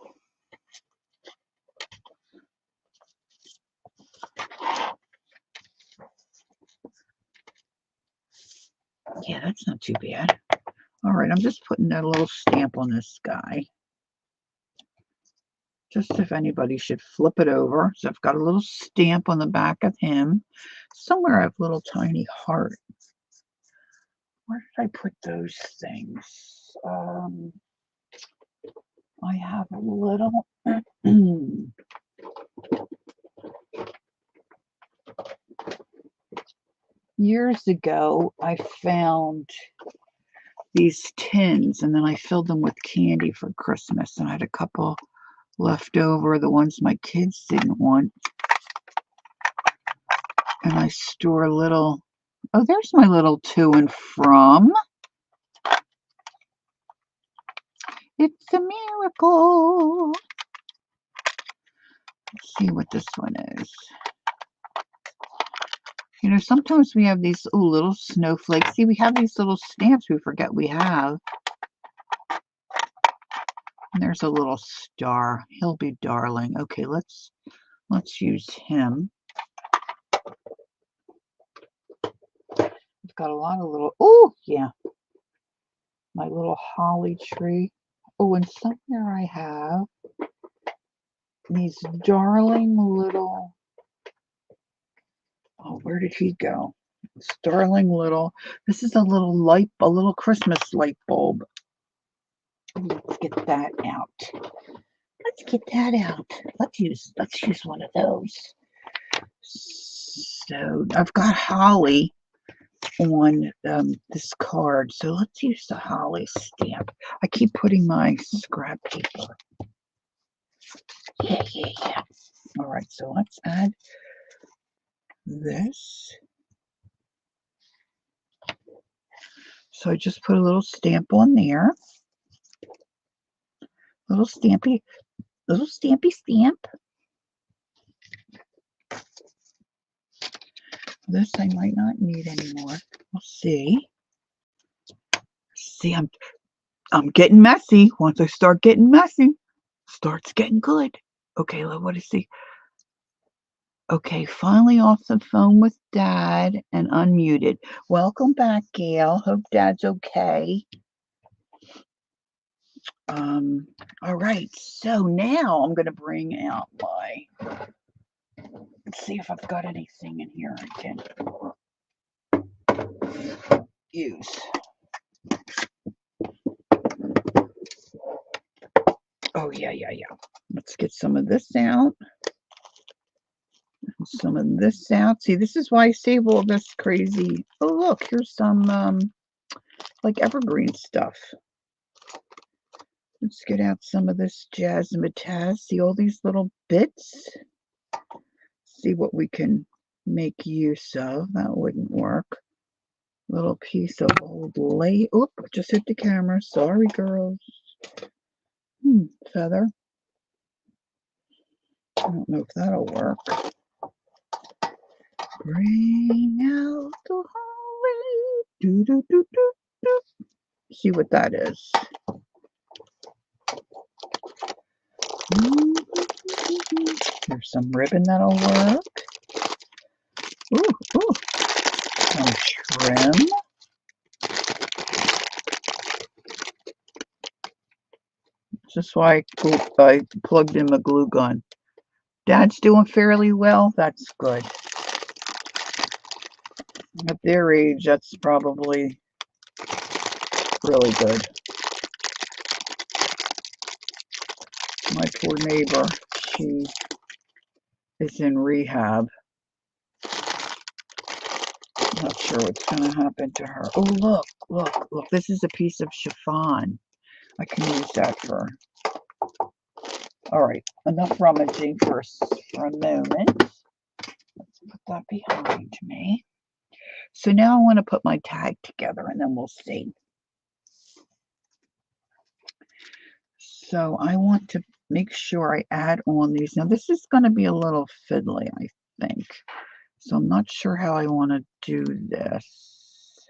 Yeah, that's not too bad. All right, I'm just putting a little stamp on this guy. Just if anybody should flip it over. So I've got a little stamp on the back of him. Somewhere I have a little tiny heart. Where did I put those things? I have a little... Years ago, I found these tins, and then I filled them with candy for Christmas, and I had a couple left over, the ones my kids didn't want. And I store little... Oh, there's my little to and from. It's a miracle. Let's see what this one is. You know, sometimes we have these little snowflakes. See, we have these little stamps we forget we have. And there's a little star. He'll be darling. Okay, let's use him. We've got a lot of little... Oh, yeah. My little holly tree. Oh, and somewhere I have these darling little... Oh, where did he go? This darling little... This is a little Christmas light bulb. Let's get that out. Let's get that out. Let's use one of those. So I've got holly on this card, so let's use the holly stamp. I keep putting my scrap paper. Yeah. All right, so let's add this. So I just put a little stamp on there. Little stampy stamp. This I might not need anymore. We'll see. See, I'm getting messy. Once I start getting messy, starts getting good. Okay, what is he? Okay, finally off the phone with Dad and unmuted. Welcome back, Gail. Hope Dad's okay. All right, so now I'm going to bring out let's see if I've got anything in here I can use. Oh, yeah. Let's get some of this out. Some of this out. See, this is why I save all this crazy. Oh, look, here's some like evergreen stuff. Let's get out some of this jazzmatazz. See all these little bits? See what we can make use of. That wouldn't work. Little piece of old lace. Oop, just hit the camera. Sorry, girls. Feather. I don't know if that'll work. Bring out the holly. Do, do, do, do, do. See what that is. There's some ribbon that'll work. Ooh. Some trim. This is why I plugged in my glue gun. Dad's doing fairly well. That's good. At their age, that's probably really good. My poor neighbor, she is in rehab. I'm not sure what's going to happen to her. Oh, look. This is a piece of chiffon. I can use that for... All right, enough rummaging for a moment. Let's put that behind me. So now I want to put my tag together, and then we'll see. So I want to make sure I add on these. Now this is going to be a little fiddly, I think. So I'm not sure how I want to do this.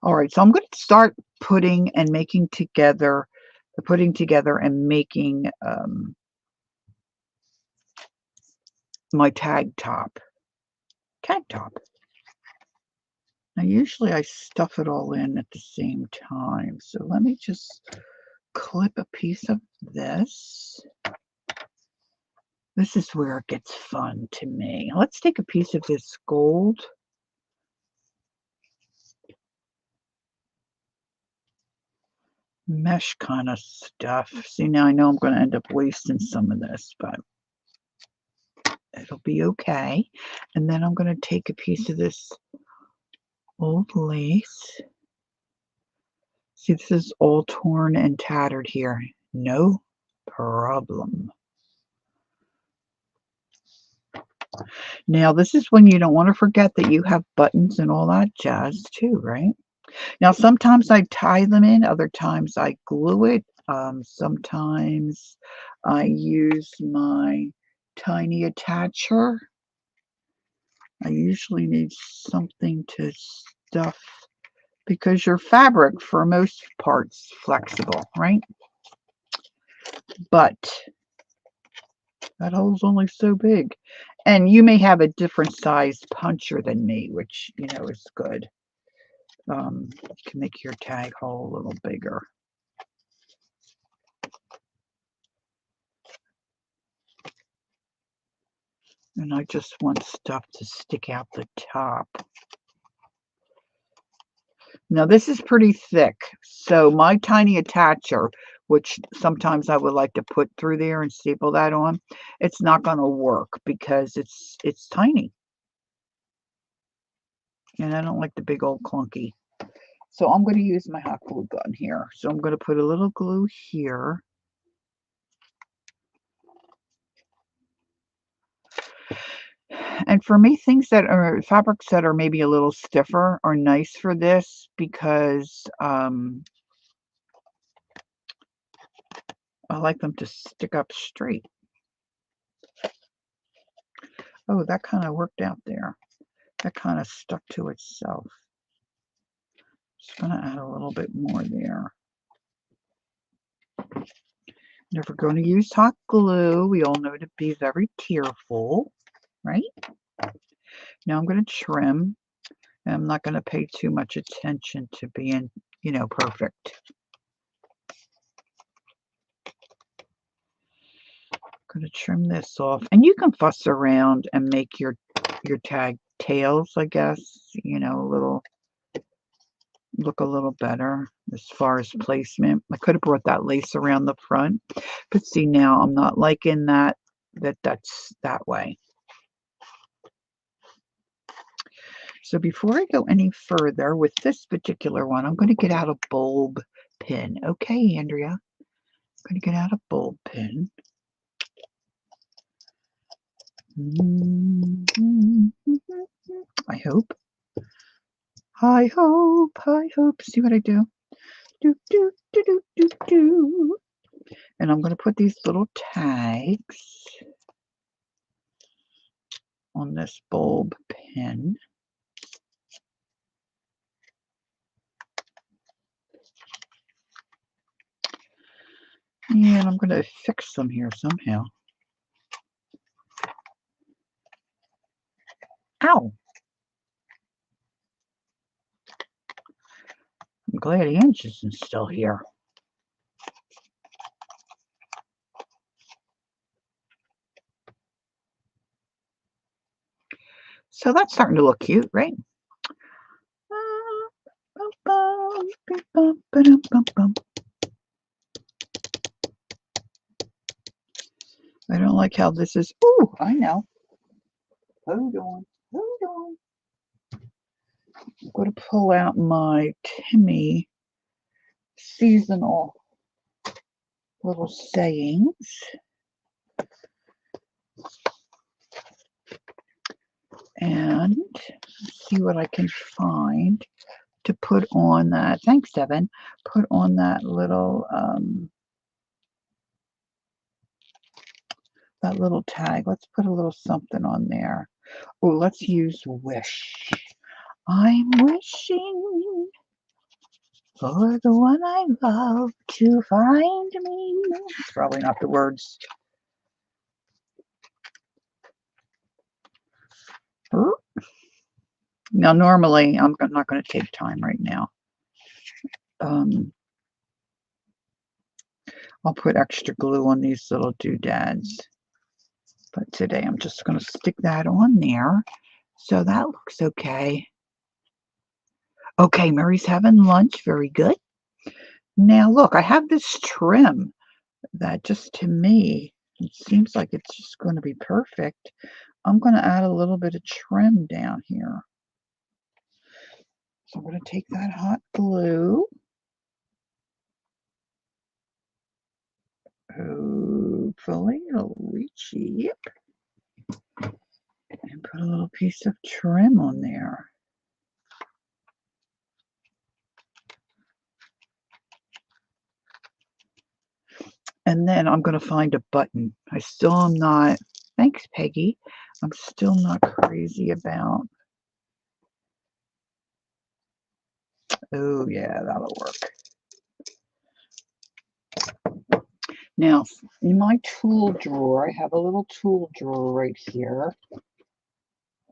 All right, so I'm going to start putting and making together, and making my tag top. Now, usually I stuff it all in at the same time. So let me just clip a piece of this. This is where it gets fun to me. Let's take a piece of this gold. Mesh kind of stuff. See, now I know I'm going to end up wasting some of this, but it'll be okay. And then I'm going to take a piece of this old lace. See, this is all torn and tattered here. No problem. Now, this is when you don't want to forget that you have buttons and all that jazz too, right? Now, sometimes I tie them in, other times I glue it. Sometimes I use my tiny attacher. I usually need something to stuff because your fabric, for most parts, flexible, right? But that hole's only so big. And you may have a different size puncher than me, which, is good. You can make your tag hole a little bigger. And I just want stuff to stick out the top. Now this is pretty thick, so my tiny attacher, which sometimes I would like to put through there and staple that on, it's not going to work because it's tiny. And I don't like the big old clunky. So I'm going to use my hot glue gun here. So I'm going to put a little glue here. And for me, fabrics that are maybe a little stiffer are nice for this because I like them to stick up straight. Oh, that kind of worked out there. That kind of stuck to itself. Just going to add a little bit more there. Never going to use hot glue. We all know to be very careful, right? Now I'm going to trim. And I'm not going to pay too much attention to being, perfect. I'm going to trim this off. And you can fuss around and make your tag tails, I guess, look a little better as far as placement. I could have brought that lace around the front, but see, now I'm not liking that's that way. So before I go any further with this particular one, I'm going to get out a bulb pin. Okay, Andrea, I'm going to get out a bulb pin. I hope. See what I do? Do, do, do, do, do, do. And I'm going to put these little tags on this bulb pin. And I'm going to fix them here somehow. Ow! I'm glad Ange isn't still here. So that's starting to look cute, right? I don't like how this is. Ooh, I know. Hold on. I'm going to pull out my Timmy seasonal little sayings. And see what I can find to put on that. Thanks, Devin. Put on that little tag. Let's put a little something on there. Oh, let's use wish. I'm wishing for the one I love to find me. It's probably not the words. Now, normally, I'm not going to take time right now. I'll put extra glue on these little doodads. But today, I'm just going to stick that on there. So that looks okay. Okay, Murray's having lunch. Very good. Now, look, I have this trim that just to me, it seems like it's just going to be perfect. I'm going to add a little bit of trim down here. So I'm going to take that hot glue. Hopefully it'll reach, yep. And put a little piece of trim on there. And then I'm going to find a button. I still am not, thanks Peggy, I'm still not crazy about. Oh yeah, that'll work. Now, in my tool drawer, I have a little tool drawer right here.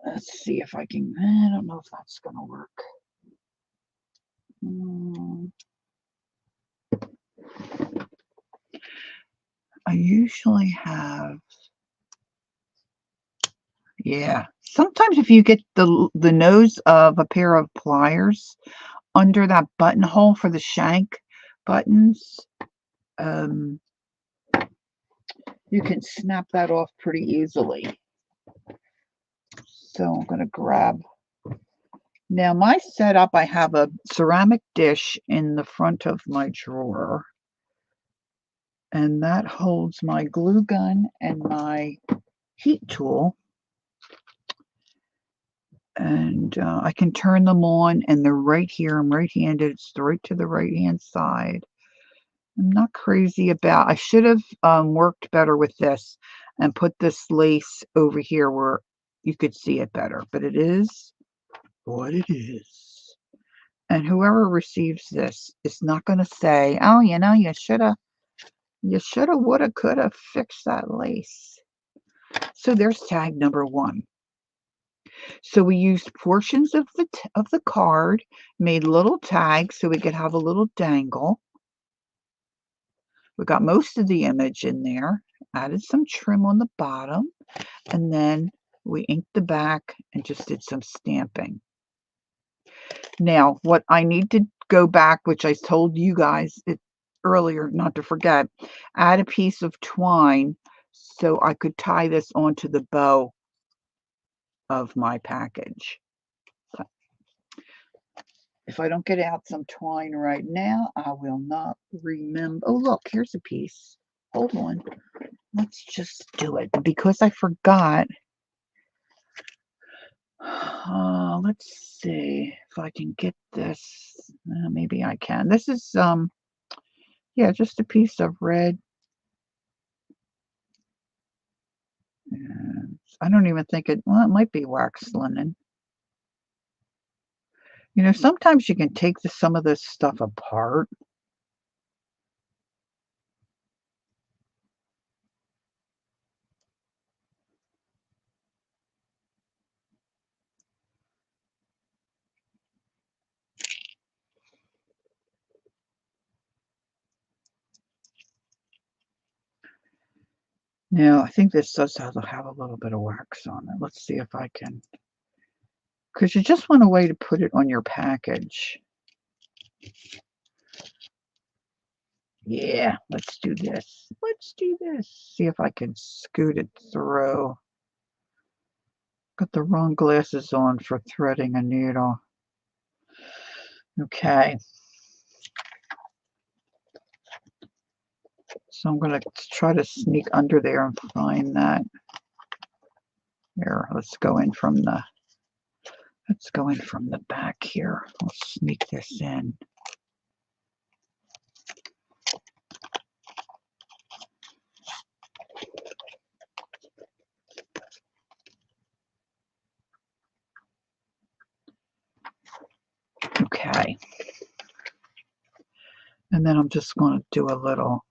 Let's see if I can, I don't know if that's going to work. I usually have, yeah. Sometimes if you get the nose of a pair of pliers under that buttonhole for the shank buttons, you can snap that off pretty easily. So I'm going to grab. Now my setup, I have a ceramic dish in the front of my drawer. And that holds my glue gun and my heat tool. And I can turn them on, and they're right here. I'm right-handed. It's right to the right-hand side. I'm not crazy about. I should have worked better with this and put this lace over here where you could see it better. But it is what it is. And whoever receives this is not going to say, "Oh, you know, you shoulda, woulda, coulda fixed that lace." So there's tag number 1. So we used portions of the card, made little tags so we could have a little dangle. We got most of the image in there, added some trim on the bottom, and then we inked the back and just did some stamping. Now, what I need to go back, which I told you guys earlier not to forget, add a piece of twine so I could tie this onto the bow of my package. If I don't get out some twine right now, I will not remember. Oh, look, here's a piece. Hold on. Let's just do it. Because I forgot. Let's see if I can get this. Maybe I can. This is, yeah, just a piece of red. I don't even think it, well, it might be wax linen. You know, sometimes you can take some of this stuff apart. Now, I think this does have a little bit of wax on it. Let's see if I can, because you just want a way to put it on your package. Yeah, let's do this. Let's do this. See if I can scoot it through. Got the wrong glasses on for threading a needle. Okay. So I'm going to try to sneak under there and find that. Here, let's go in from the back here. We'll sneak this in. Okay. And then I'm just going to do a little,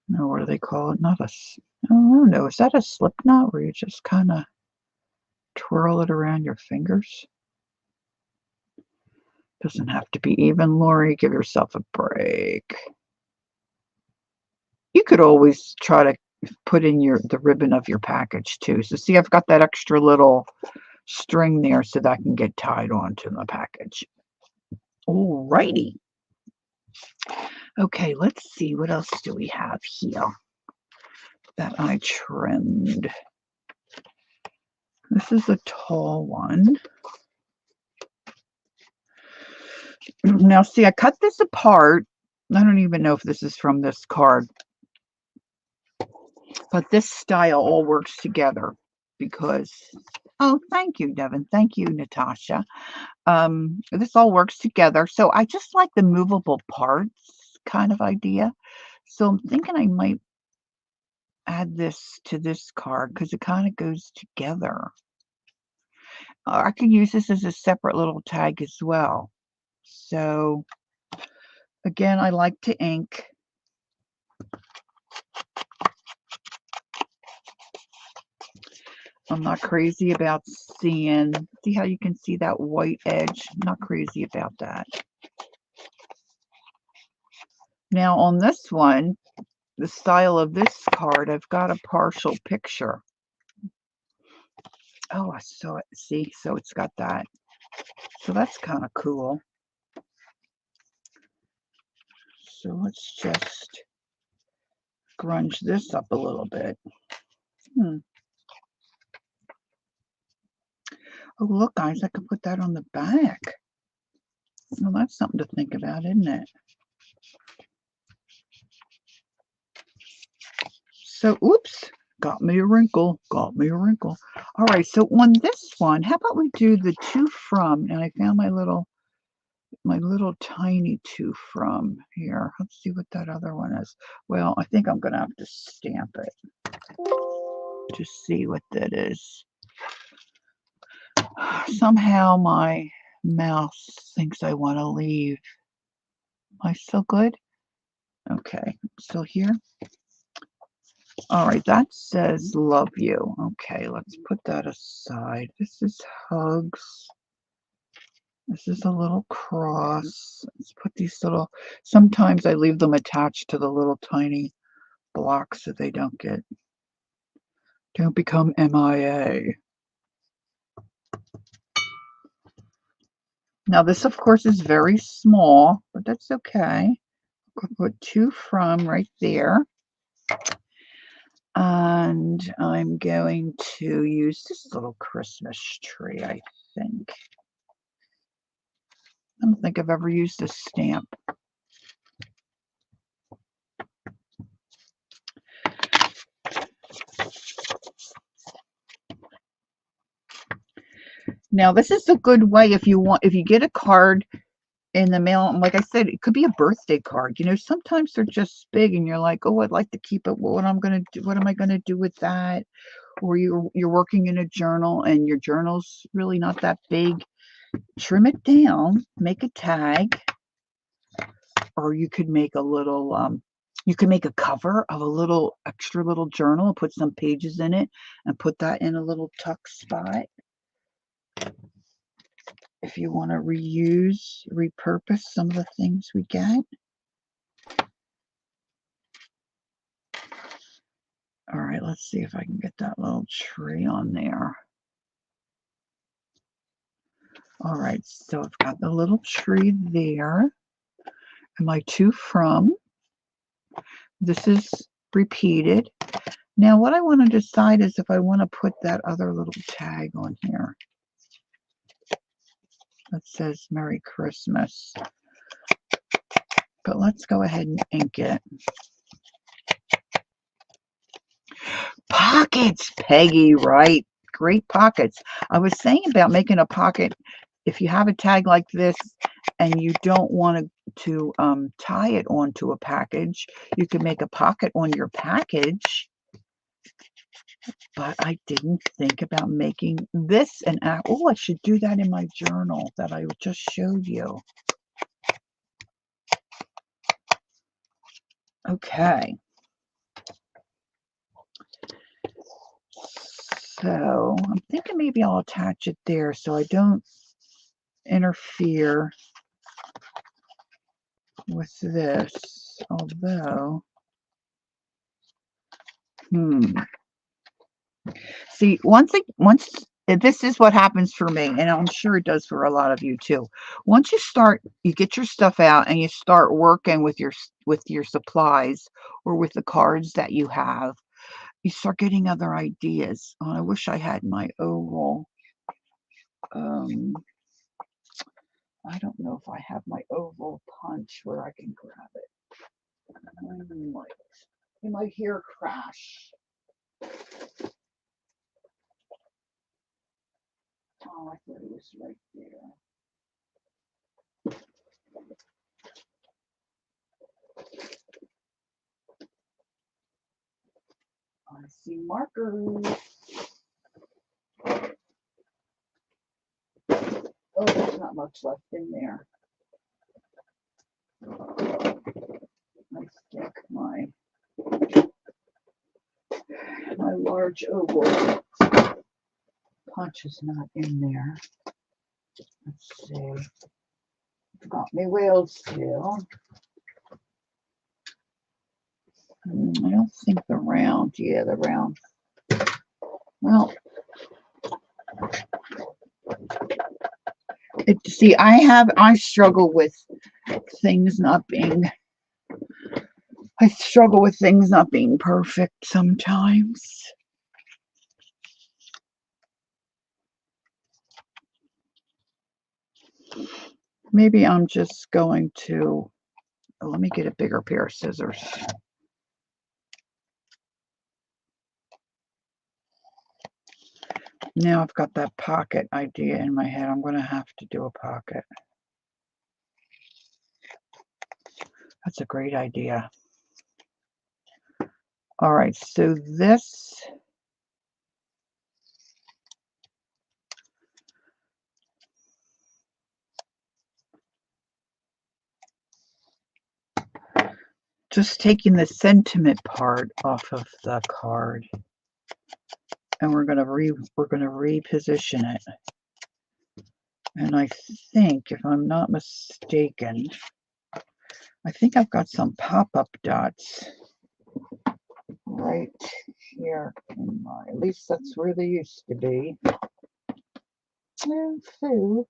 no, what do they call it? Not a, I don't know, is that a slip knot where you just kind of twirl it around your fingers. Doesn't have to be even, Lori. Give yourself a break. You could always try to put in the ribbon of your package too. So see, I've got that extra little string there so that can get tied onto the package. Alrighty. Okay, let's see, what else do we have here that I trimmed? This is a tall one. Now see, I cut this apart. I don't even know if this is from this card, but this style all works together because, oh, thank you, Devin. Thank you, Natasha. This all works together. So I just like the movable parts kind of idea. So I'm thinking I might add this to this card because it kind of goes together. I could use this as a separate little tag as well. So again, I like to ink. I'm not crazy about see how you can see that white edge? I'm not crazy about that. Now on this one, the style of this card, I've got a partial picture. Oh, I saw it. See, so it's got that. So that's kind of cool. So let's just grunge this up a little bit. Oh, look, guys, I can put that on the back. Well, that's something to think about, isn't it? So, oops, got me a wrinkle. Got me a wrinkle. All right, so on this one, how about we do the to from? And I found my little tiny to from here. Let's see what that other one is. Well, I think I'm going to have to stamp it to see what that is. Somehow my mouse thinks I want to leave. Am I still good? Okay, still here. All right, that says love you. Okay, let's put that aside. This is hugs. This is a little cross. Let's put these little, sometimes I leave them attached to the little tiny blocks so they don't become MIA. Now this, of course, is very small, but that's okay. I'll put to from right there. And I'm going to use this little Christmas tree, I think. I don't think I've ever used a stamp. Now this is a good way if you get a card in the mail, and like I said, it could be a birthday card. You know, sometimes they're just big and you're like, oh, I'd like to keep it. What am I gonna do with that? Or you're working in a journal and your journal's really not that big. Trim it down, make a tag, or you could make a little you can make a cover of a little extra little journal, put some pages in it, and put that in a little tuck spot. If you want to repurpose some of the things we get. All right, let's see if I can get that little tree on there. All right, so I've got the little tree there. And my to from. This is repeated. Now what I want to decide is if I want to put that other little tag on here that says Merry Christmas. But let's go ahead and ink it. Pockets, Peggy, right? Great pockets. I was saying about making a pocket. If you have a tag like this and you don't want to tie it onto a package, you can make a pocket on your package. But I didn't think about making this an app. Oh, I should do that in my journal that I just showed you. Okay. So I'm thinking maybe I'll attach it there so I don't interfere with this. Although, see, once this is what happens for me, and I'm sure it does for a lot of you too. Once you get your stuff out and you start working with your supplies or with the cards that you have, you start getting other ideas. Oh, I wish I had my oval. I don't know if I have my oval punch where I can grab it. You might hear a crash. Oh, I thought it was right there. I see markers. Oh, there's not much left in there. I stick my large oval punch is not in there. Let's see. Got my whale still. I don't think the round. Yeah, the round. Well, see, I struggle with things not being. I struggle with things not being perfect sometimes. Maybe I'm just going to. Let me get a bigger pair of scissors. Now I've got that pocket idea in my head. I'm going to have to do a pocket. That's a great idea. All right, so this. Just taking the sentiment part off of the card, and we're gonna reposition it. And I think, if I'm not mistaken, I think I've got some pop-up dots right here. At least that's where they used to be. And so,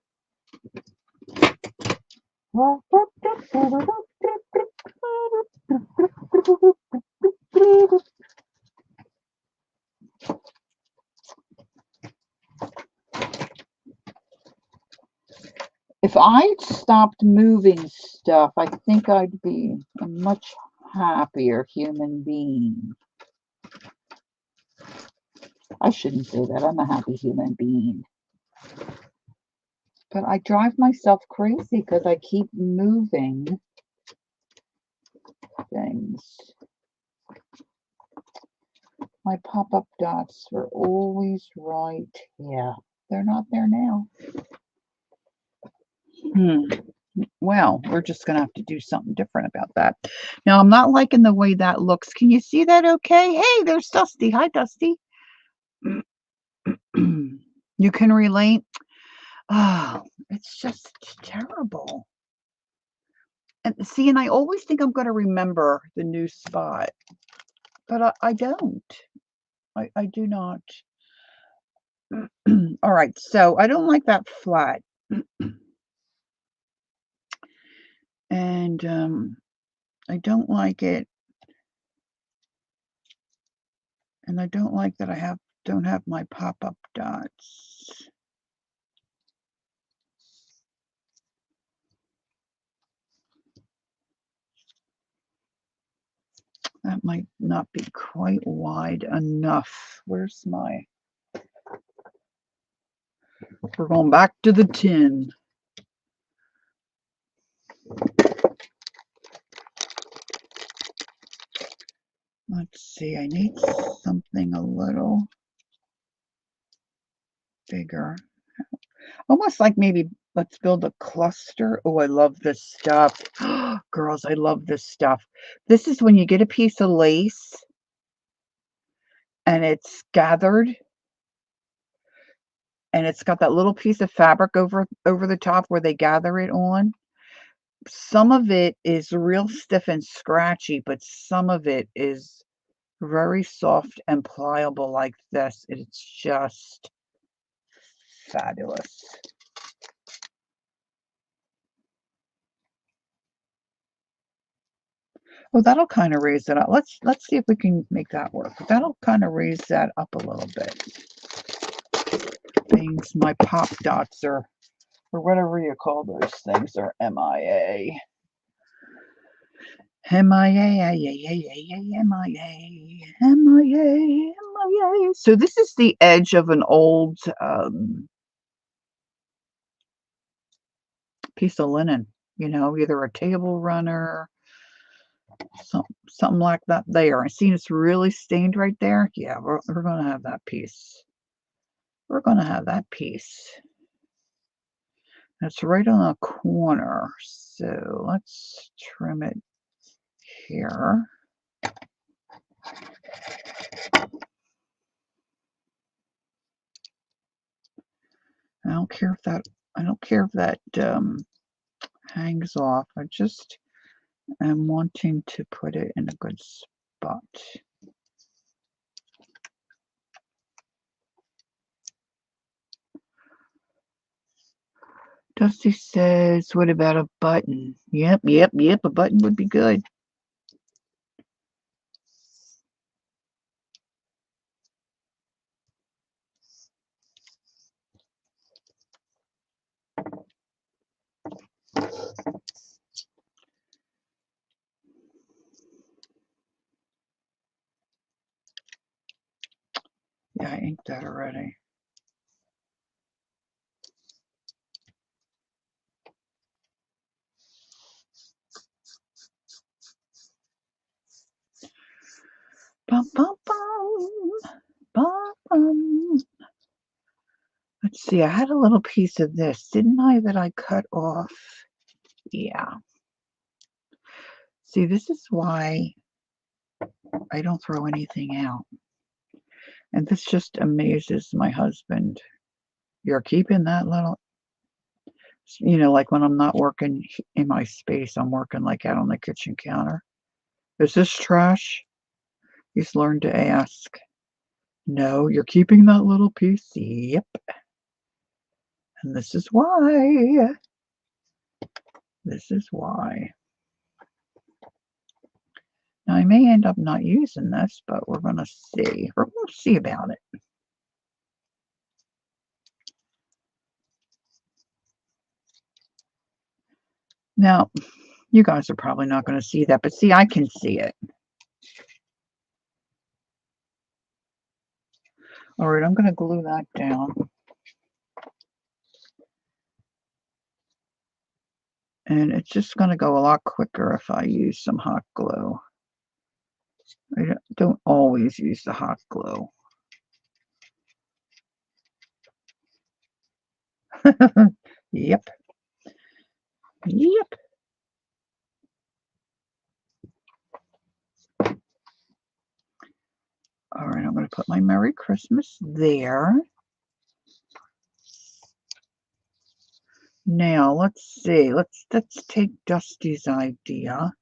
if I stopped moving stuff, I think I'd be a much happier human being. I shouldn't say that. I'm a happy human being. But I drive myself crazy because I keep moving things. My pop-up dots were always right. Yeah, they're not there now. Well, we're just going to have to do something different about that. Now, I'm not liking the way that looks. Can you see that okay? Hey, there's Dusty. Hi, Dusty. You can relate? Oh, it's just terrible. And see, and I always think I'm going to remember the new spot, but I don't. I do not. All right, so I don't like that flat. And I don't like it. And I don't like that I don't have my pop-up dots. That might not be quite wide enough. Where's my... We're going back to the tin. Let's see, I need something a little bigger. Almost like maybe let's build a cluster. Oh, I love this stuff. Girls, I love this stuff. This is when you get a piece of lace and it's gathered and it's got that little piece of fabric over the top where they gather it on. Some of it is real stiff and scratchy, but some of it is very soft and pliable like this. It's just fabulous. Well, that'll kind of raise it up. Let's see if we can make that work. That'll kind of raise that up a little bit. Things, my pop dots are, or whatever you call those things, are MIA. MIA, MIA, MIA, MIA. So this is the edge of an old piece of linen, either a table runner, something like that there. I see it's really stained right there. Yeah, we're going to have that piece. We're going to have that piece. It's right on the corner. So let's trim it here. I don't care if that hangs off. I just am wanting to put it in a good spot. Dusty says, what about a button? Yep, a button would be good. Yeah, I inked that already. Bum, bum, bum. Bum, bum. Let's see, I had a little piece of this, didn't I, that I cut off? Yeah. See, this is why I don't throw anything out. And this just amazes my husband. You're keeping that little, like when I'm not working in my space, I'm working like out on the kitchen counter. Is this trash? He's learned to ask. No, you're keeping that little piece? Yep. And this is why. This is why. Now, I may end up not using this, but we're going to see. We're going to see about it. Now, you guys are probably not going to see that, but see, I can see it. All right, I'm going to glue that down. And it's just going to go a lot quicker if I use some hot glue. I don't always use the hot glue. Yep. Yep. All right, I'm going to put my Merry Christmas there. Now, let's see. Let's take Dusty's idea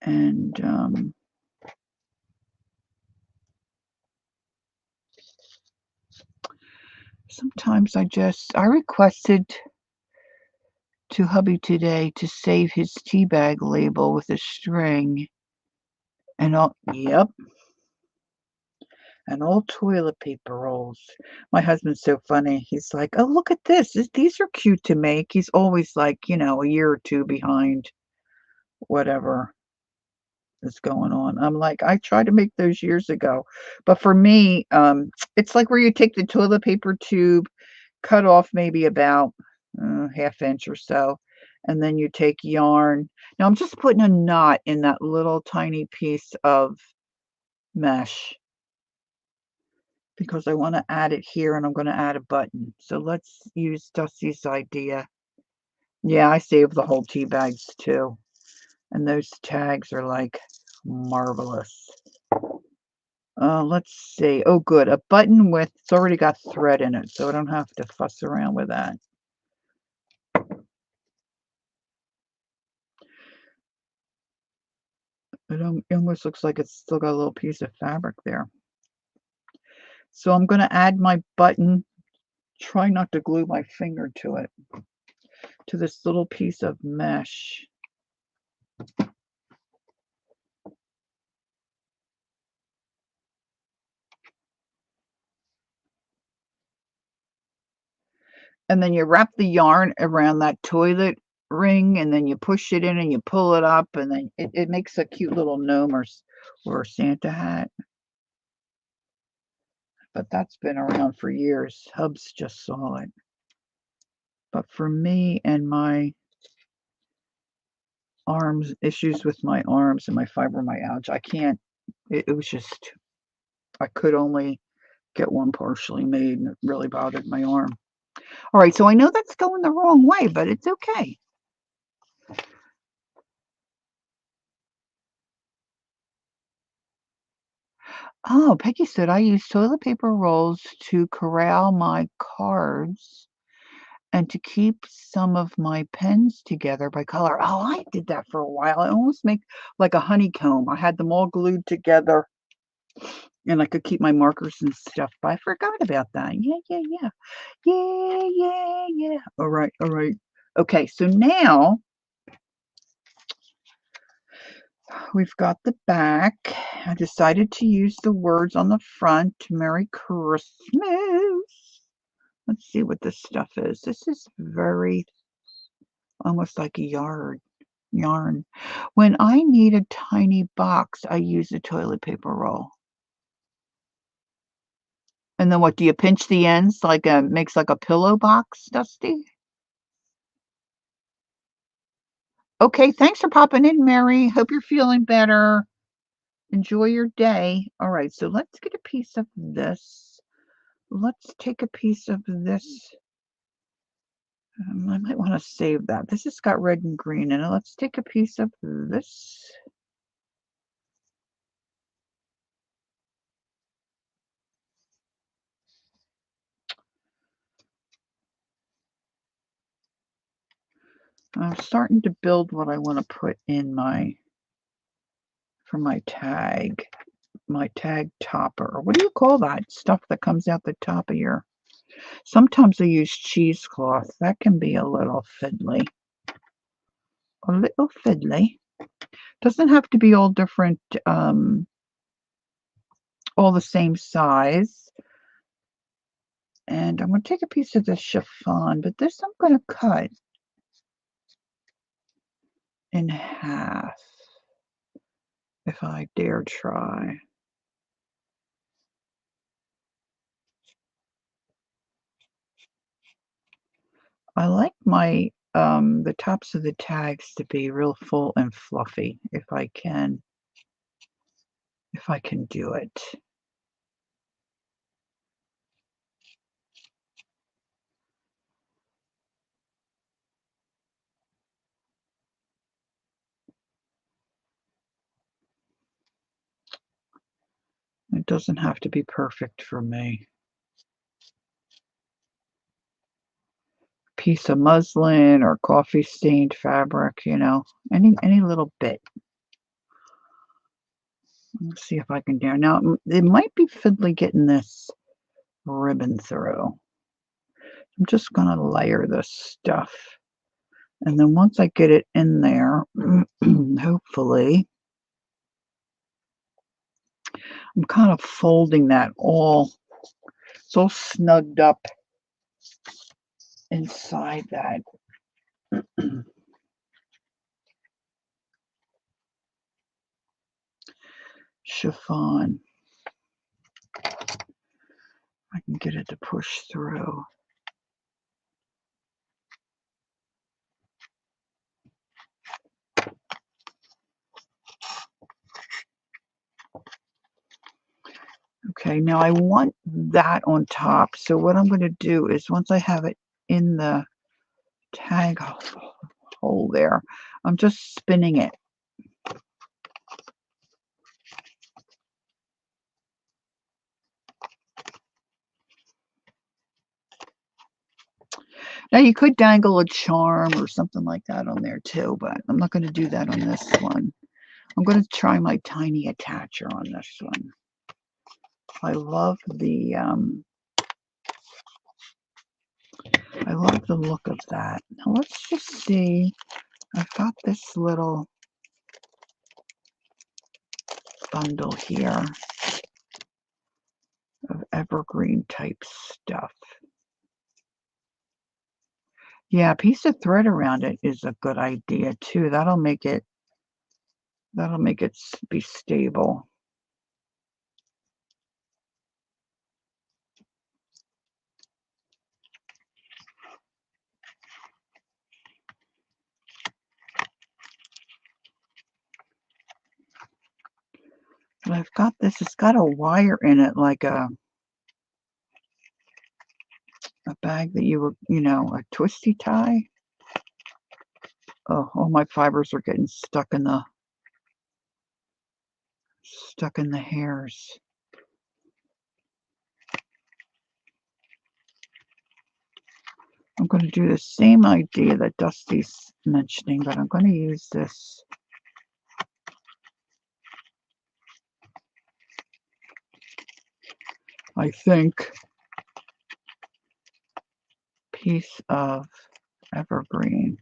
and sometimes I requested to hubby today to save his tea bag label with a string and all. Yep. And old toilet paper rolls. My husband's so funny. He's like, oh, look at this. These are cute to make. He's always like, a year or two behind whatever is going on. I'm like, I tried to make those years ago. But for me, it's like where you take the toilet paper tube, cut off maybe about half inch or so, and then you take yarn. Now I'm just putting a knot in that little tiny piece of mesh because I want to add it here and I'm going to add a button. So let's use Dusty's idea. Yeah, I saved the whole tea bags too. And those tags are like marvelous. Let's see. Oh, good. A button with it's already got thread in it, so I don't have to fuss around with that. It almost looks like it's still got a little piece of fabric there. So I'm going to add my button. Try not to glue my finger to it, to this little piece of mesh. And then you wrap the yarn around that toilet ring, and then you push it in and you pull it up, and then it makes a cute little gnome or Santa hat. But that's been around for years. Hubs just saw it. But for me and my arms, issues with my arms and my fibromyalgia, I can't, it was just, I could only get one partially made, and it really bothered my arm. All right, so I know that's going the wrong way, but it's okay. Oh, Peggy said I use toilet paper rolls to corral my cards and to keep some of my pens together by color. Oh, I did that for a while. I almost make like a honeycomb. I had them all glued together and I could keep my markers and stuff, but I forgot about that. Yeah, yeah, yeah. Yeah, yeah, yeah. All right, all right. Okay, so now we've got the back. I decided to use the words on the front. Merry Christmas. Let's see what this stuff is. This is very almost like a yarn. When I need a tiny box, I use a toilet paper roll. And then what, do you pinch the ends like a makes like a pillow box, Dusty? Okay, thanks for popping in, Mary. Hope you're feeling better. Enjoy your day. All right, so let's get a piece of this. Let's take a piece of this. I might want to save that. This has got red and green in it. Let's take a piece of this. I'm starting to build what I want to put in for my tag topper. What do you call that stuff that comes out the top of your? Sometimes I use cheesecloth. That can be a little fiddly. A little fiddly. Doesn't have to be all different, all the same size. And I'm going to take a piece of this chiffon, but this I'm going to cut in half if I dare try. I like my the tops of the tags to be real full and fluffy if I can do it. It doesn't have to be perfect for me. Piece of muslin or coffee stained fabric, any little bit. Let's see if I can do it. Now, it might be fiddly getting this ribbon through. I'm just going to layer this stuff. And then once I get it in there, hopefully, I'm kind of folding that it's all snugged up inside that. Chiffon. I can get it to push through. Okay, now I want that on top. So what I'm going to do is once I have it in the tag hole there, I'm just spinning it. Now you could dangle a charm or something like that on there too, but I'm not going to do that on this one. I'm going to try my tiny attacher on this one. I love the look of that. Now let's just see. I've got this little bundle here of evergreen type stuff. Yeah, a piece of thread around it is a good idea too. That'll make it be stable. But I've got this, it's got a wire in it like a bag that you would, a twisty tie. Oh, all my fibers are getting stuck in the hairs. I'm going to do the same idea that Dusty's mentioning, but I'm going to use this. I think piece of evergreen.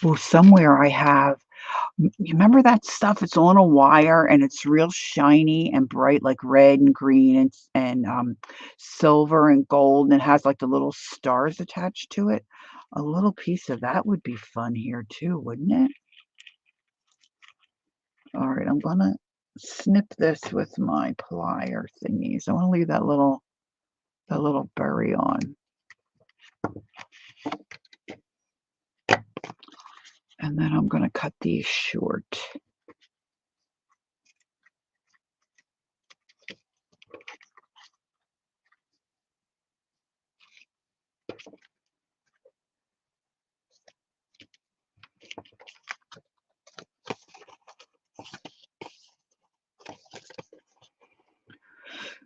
Oh, somewhere I have. You remember that stuff? It's on a wire and it's real shiny and bright, like red and green and silver and gold, and it has like the little stars attached to it. A little piece of that would be fun here too, wouldn't it? All right, I'm gonna snip this with my plier thingies. I want to leave that little berry on. And then I'm going to cut these short.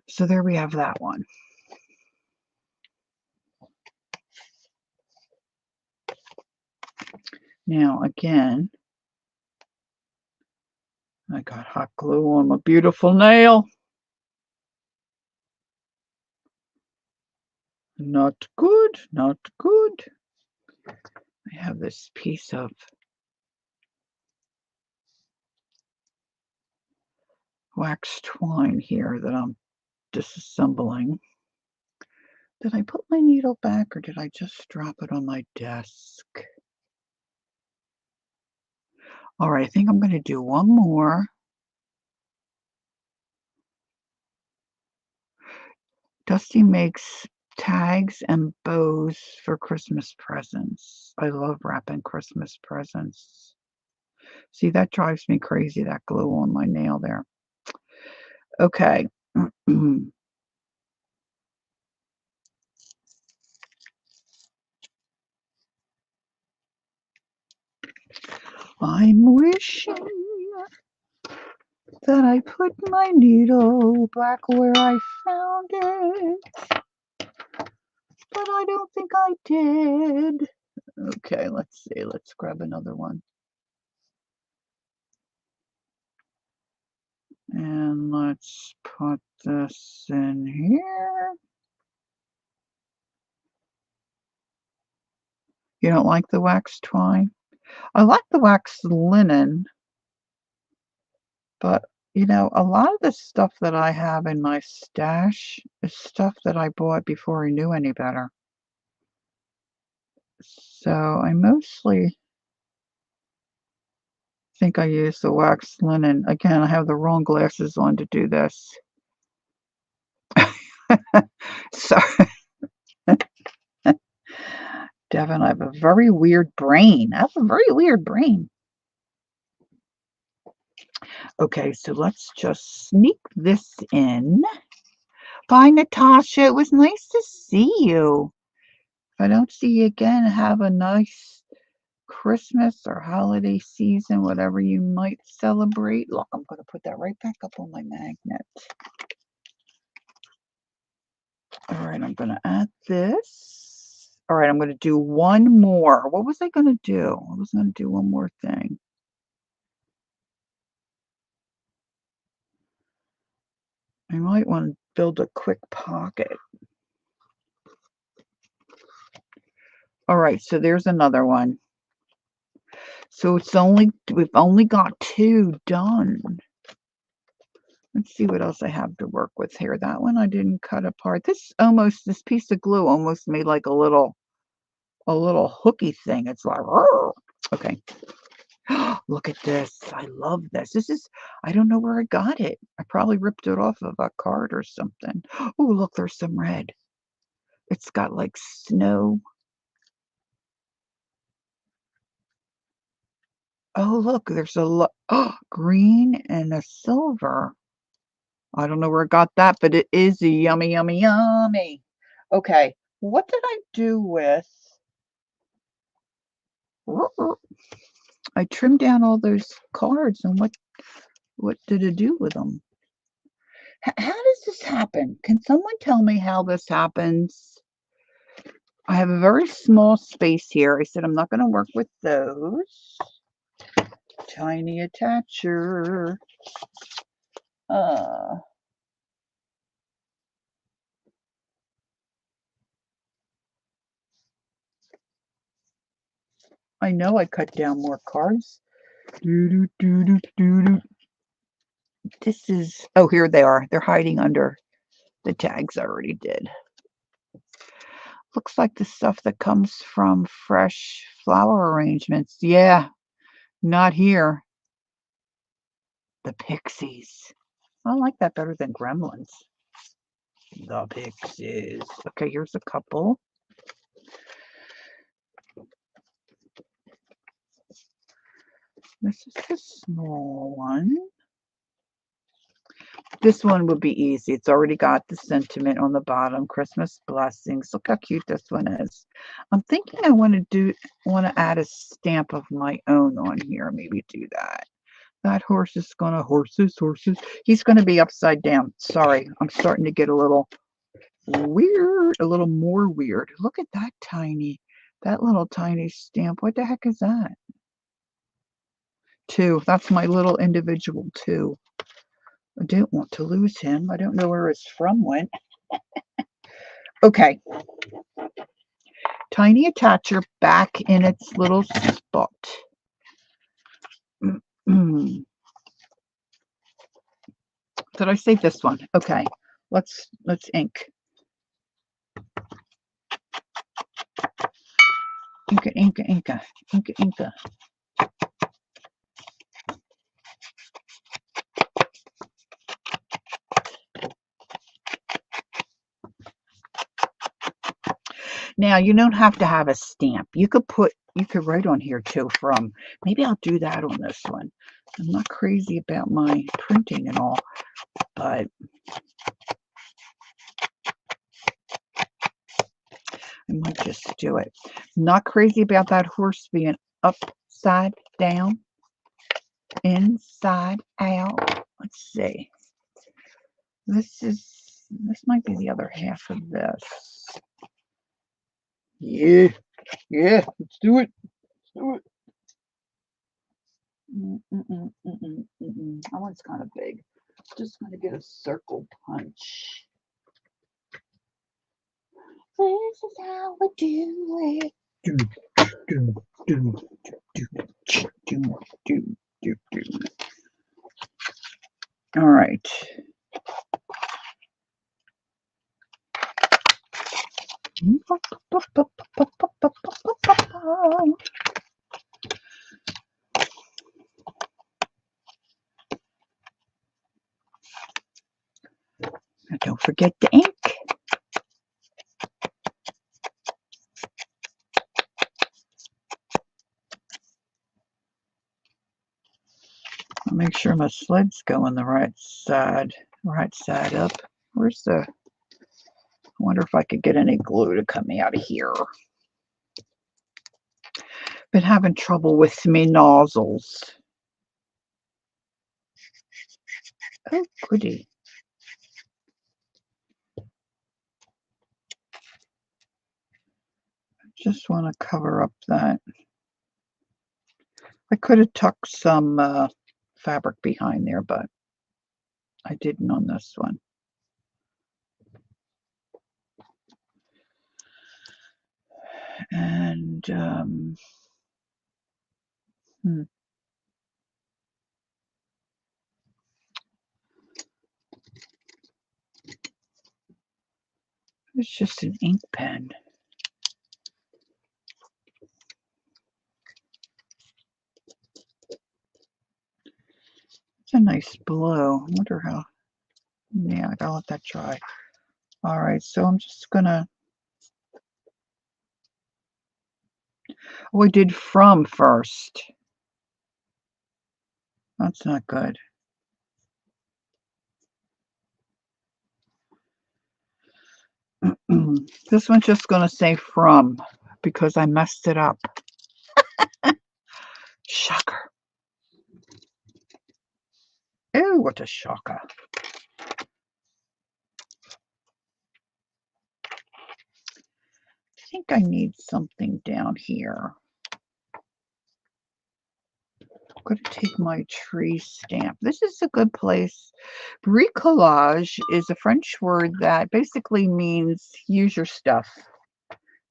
So there we have that one. Now again, I got hot glue on my beautiful nail. Not good, not good. I have this piece of wax twine here that I'm disassembling. Did I put my needle back or did I just drop it on my desk? All right, I think I'm going to do one more. Dusty makes tags and bows for Christmas presents. I love wrapping Christmas presents. See, that drives me crazy, that glue on my nail there. Okay. I'm wishing that I put my needle back where I found it, but I don't think I did. Okay, let's see. Let's grab another one. And let's put this in here. You don't like the wax twine? I like the wax linen, but a lot of the stuff that I have in my stash is stuff that I bought before I knew any better. So I mostly think I use the wax linen. Again, I have the wrong glasses on to do this. Sorry. Devin, I have a very weird brain. I have a very weird brain. Okay, so let's just sneak this in. Bye, Natasha. It was nice to see you. If I don't see you again, have a nice Christmas or holiday season, whatever you might celebrate. Look, I'm going to put that right back up on my magnet. All right, I'm going to add this. All right, I'm going to do one more. What was I going to do? I was going to do one more thing. I might want to build a quick pocket. All right, so there's another one. So we've only got 2 done. Let's see what else I have to work with here. That one I didn't cut apart. This piece of glue almost made like a little hooky thing. It's like, okay. Look at this. I love this. I don't know where I got it. I probably ripped it off of a card or something. Oh, look, there's some red. It's got like snow. Oh, look, there's green and a silver. I don't know where I got that, but it is yummy, yummy, yummy. Okay, what did I do with? I trimmed down all those cards, and what did it do with them? How does this happen? Can someone tell me how this happens? I have a very small space here. I said I'm not going to work with those. Tiny attacher. I know I cut down more cards. This is, oh, here they are. They're hiding under the tags I already did. Looks like the stuff that comes from fresh flower arrangements. Yeah, not here. The Pixies. I like that better than Gremlins. The Pixies. Okay, here's a couple. This is the small one. This one would be easy. It's already got the sentiment on the bottom. Christmas blessings. Look how cute this one is. I'm thinking I want to add a stamp of my own on here. Maybe do that. That horse is gonna horses. He's gonna be upside down. Sorry, I'm starting to get a little weird, a little more weird. Look at that little tiny stamp. What the heck is that? 2. That's my little individual 2. I don't want to lose him. I don't know where his from went. Okay. Tiny attacher back in its little spot. Did I say this one? Okay. Let's ink. Inka. Now, you don't have to have a stamp. You could write on here too maybe I'll do that on this one. I'm not crazy about my printing and all, but I might just do it. Not crazy about that horse being upside down, inside out. Let's see. This might be the other half of this. Yeah, let's do it. That one's kind of big. Just going to get a circle punch. This is how we do it. All right. Don't forget the ink. I'll make sure my sled's going the right side up. I wonder if I could get any glue to come out of here. Been having trouble with me nozzles. Oh, goody. Just want to cover up that. I could have tucked some fabric behind there, but I didn't on this one. And it's just an ink pen. It's a nice blue. I wonder how. Yeah, I gotta let that dry. All right, so I'm just gonna. Oh, I did from first. That's not good. This one's just gonna say from because I messed it up. Shocker. Oh, what a shocker. I think I need something down here. I'm going to take my tree stamp. This is a good place. Bricolage is a French word that basically means use your stuff.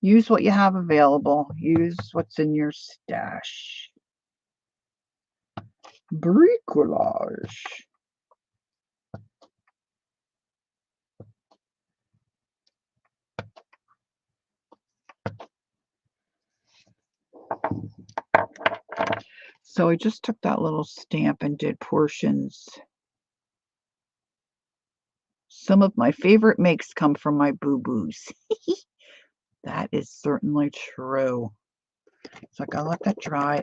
Use what you have available. Use what's in your stash. Bricolage. So I just took that little stamp and did portions. Some of my favorite makes come from my boo-boos. That is certainly true. So I gotta let that dry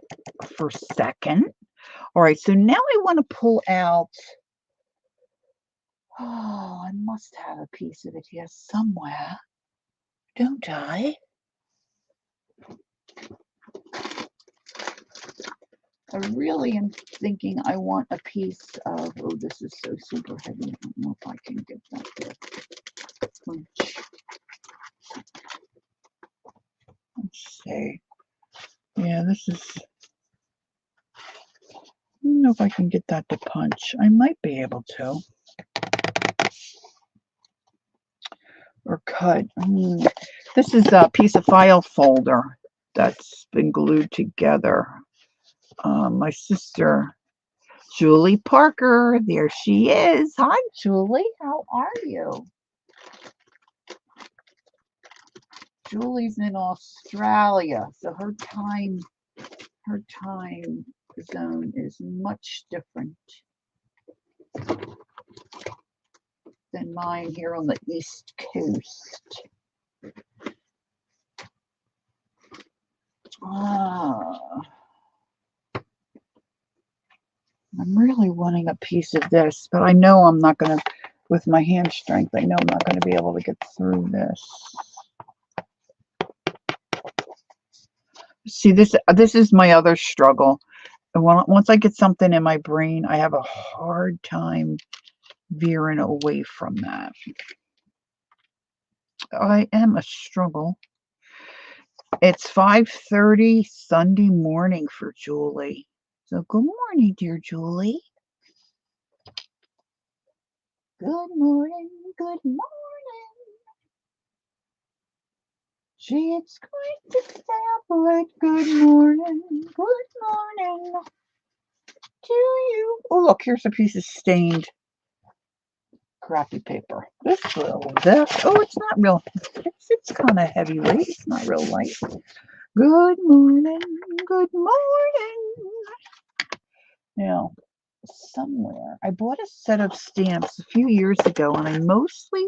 for a second. All right, so now I want to pull out. Oh, I must have a piece of it here somewhere, don't I? I really am thinking I want a piece of. Oh, this is so super heavy. I don't know if I can get that there. Let's see. Yeah, this is. I don't know if I can get that to punch. I might be able to. Or cut. This is a piece of file folder that's been glued together. My sister, Julie Parker, there she is. Hi, Julie. How are you? Julie's in Australia, so her time zone is much different than mine here on the East Coast. I'm really wanting a piece of this, but I know I'm not going to, with my hand strength, I know I'm not going to be able to get through this. See, this is my other struggle. Once I get something in my brain, I have a hard time veering away from that. I am a struggle. It's 5:30 Sunday morning for Julie. So good morning, dear Julie. Good morning, good morning. It's great to celebrate. Good morning to you. Oh, look, here's a piece of stained crappy paper. This little this. Oh, it's not real. It's kind of heavyweight. It's not real light. Good morning. Good morning. Now, somewhere I bought a set of stamps a few years ago, and I mostly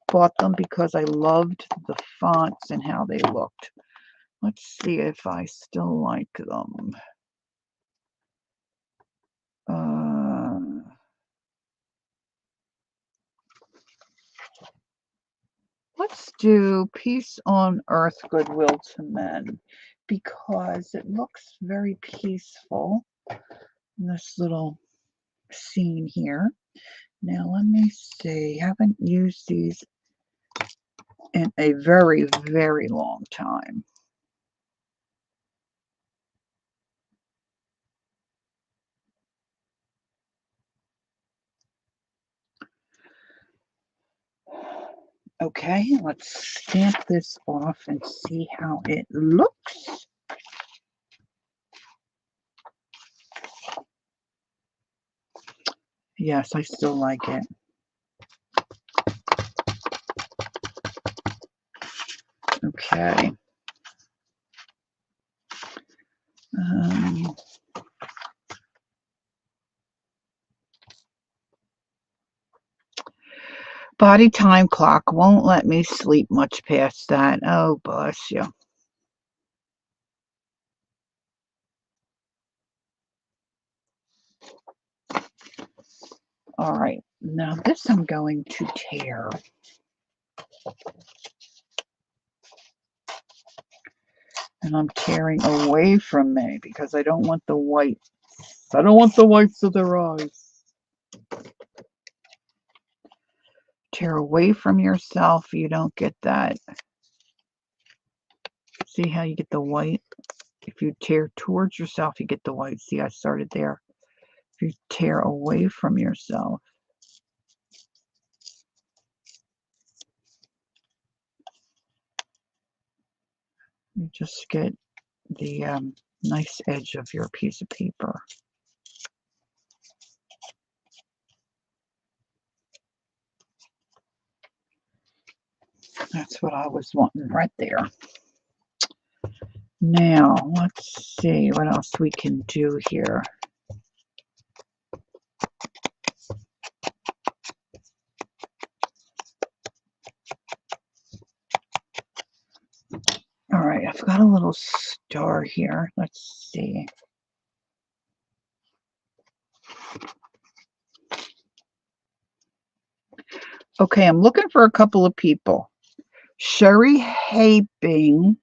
bought them because I loved the fonts and how they looked. Let's see if I still like them. Let's do Peace on Earth, Goodwill to Men. because it looks very peaceful in this little scene here. Now let me see. Haven't used these in a very, very long time. Okay, let's stamp this off and see how it looks. Yes, I still like it. Okay. Body time clock won't let me sleep much past that. Oh, bless you. All right, now this I'm going to tear. And I'm tearing away from me because I don't want the whites. I don't want the whites of their eyes. Tear away from yourself, you don't get that. See how you get the white? If you tear towards yourself, you get the white. See, I started there. If you tear away from yourself, you just get the nice edge of your piece of paper. That's what I was wanting right there. Now, let's see what else we can do here. All right, I've got a little star here. Let's see. Okay, I'm looking for a couple of people. Sherry Habig,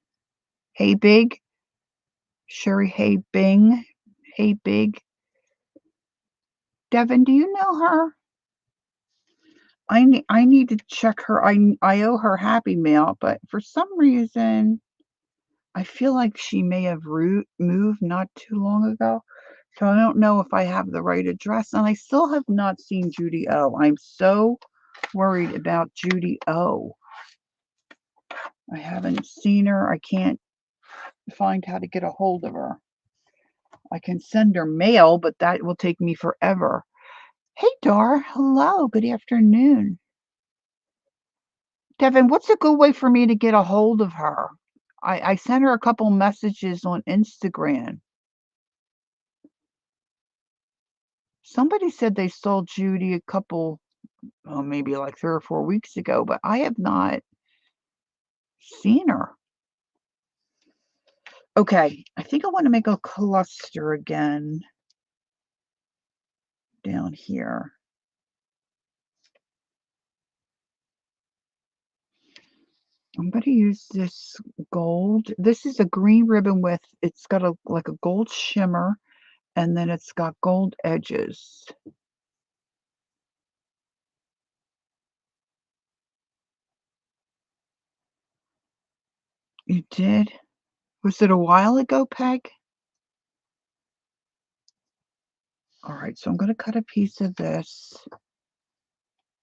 Sherry Habig. Devin, do you know her? I need to check her. I owe her Happy Mail, but for some reason, I feel like she may have moved not too long ago. So I don't know if I have the right address. And I still have not seen Judy O. I'm so worried about Judy O. I haven't seen her. I can't find how to get a hold of her. I can send her mail, but that will take me forever. Hey, Dar. Hello. Good afternoon. Devin, what's a good way for me to get a hold of her? I sent her a couple messages on Instagram. Somebody said they saw Judy a couple, oh, maybe like 3 or 4 weeks ago, but I have not seen her. Okay, I think I want to make a cluster again down here. I'm going to use this gold. This is a green ribbon with, it's got like a gold shimmer, and then it's got gold edges. You did? Was it a while ago, Peg? All right, so I'm going to cut a piece of this.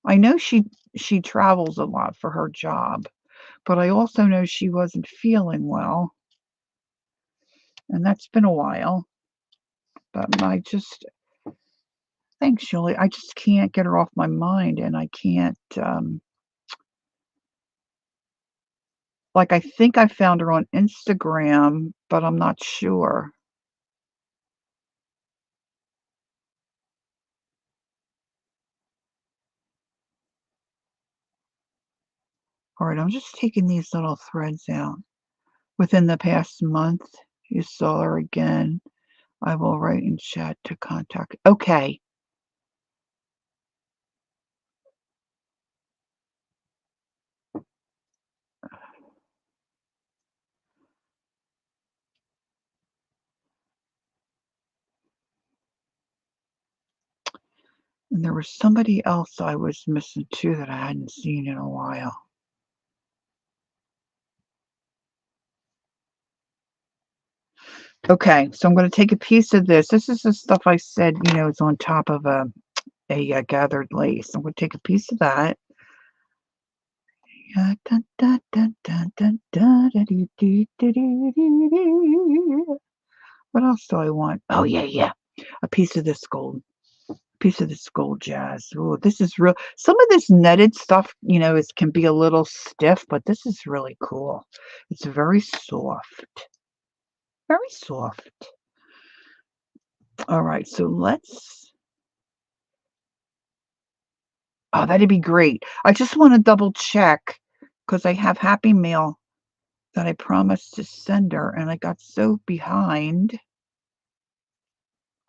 I know she travels a lot for her job, but I also know she wasn't feeling well, and that's been a while. But thanks, Julie. I just can't get her off my mind, and I can't. Like, I think I found her on Instagram, but I'm not sure. All right, I'm just taking these little threads out. Within the past month, you saw her again. I will write in chat to contact. Okay. And there was somebody else I was missing too that I hadn't seen in a while. Okay, so I'm going to take a piece of this. This is the stuff I said, is on top of a gathered lace. I'm going to take a piece of that. What else do I want? Oh, yeah. A piece of this gold. Piece of this gold jazz. Oh, this is real. Some of this netted stuff, can be a little stiff, but this is really cool. It's very soft. Very soft. All right, so let's. Oh, that'd be great. I just want to double check because I have Happy Mail that I promised to send her, and I got so behind.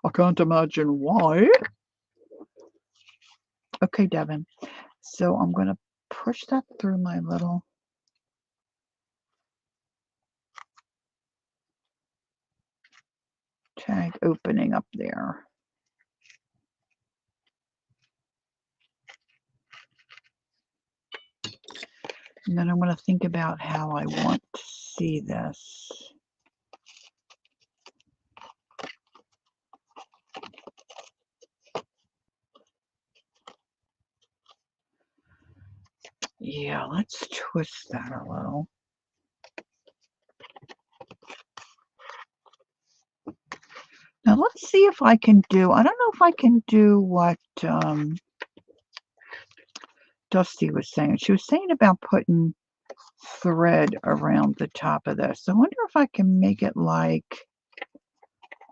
I can't imagine why. Okay, Devin. So I'm going to push that through my little tag opening up there. And then I'm going to think about how I want to see this. Yeah, let's twist that a little. Now let's see if I can do, I don't know if I can do what Dusty was saying. She was saying about putting thread around the top of this. I wonder if I can make it like,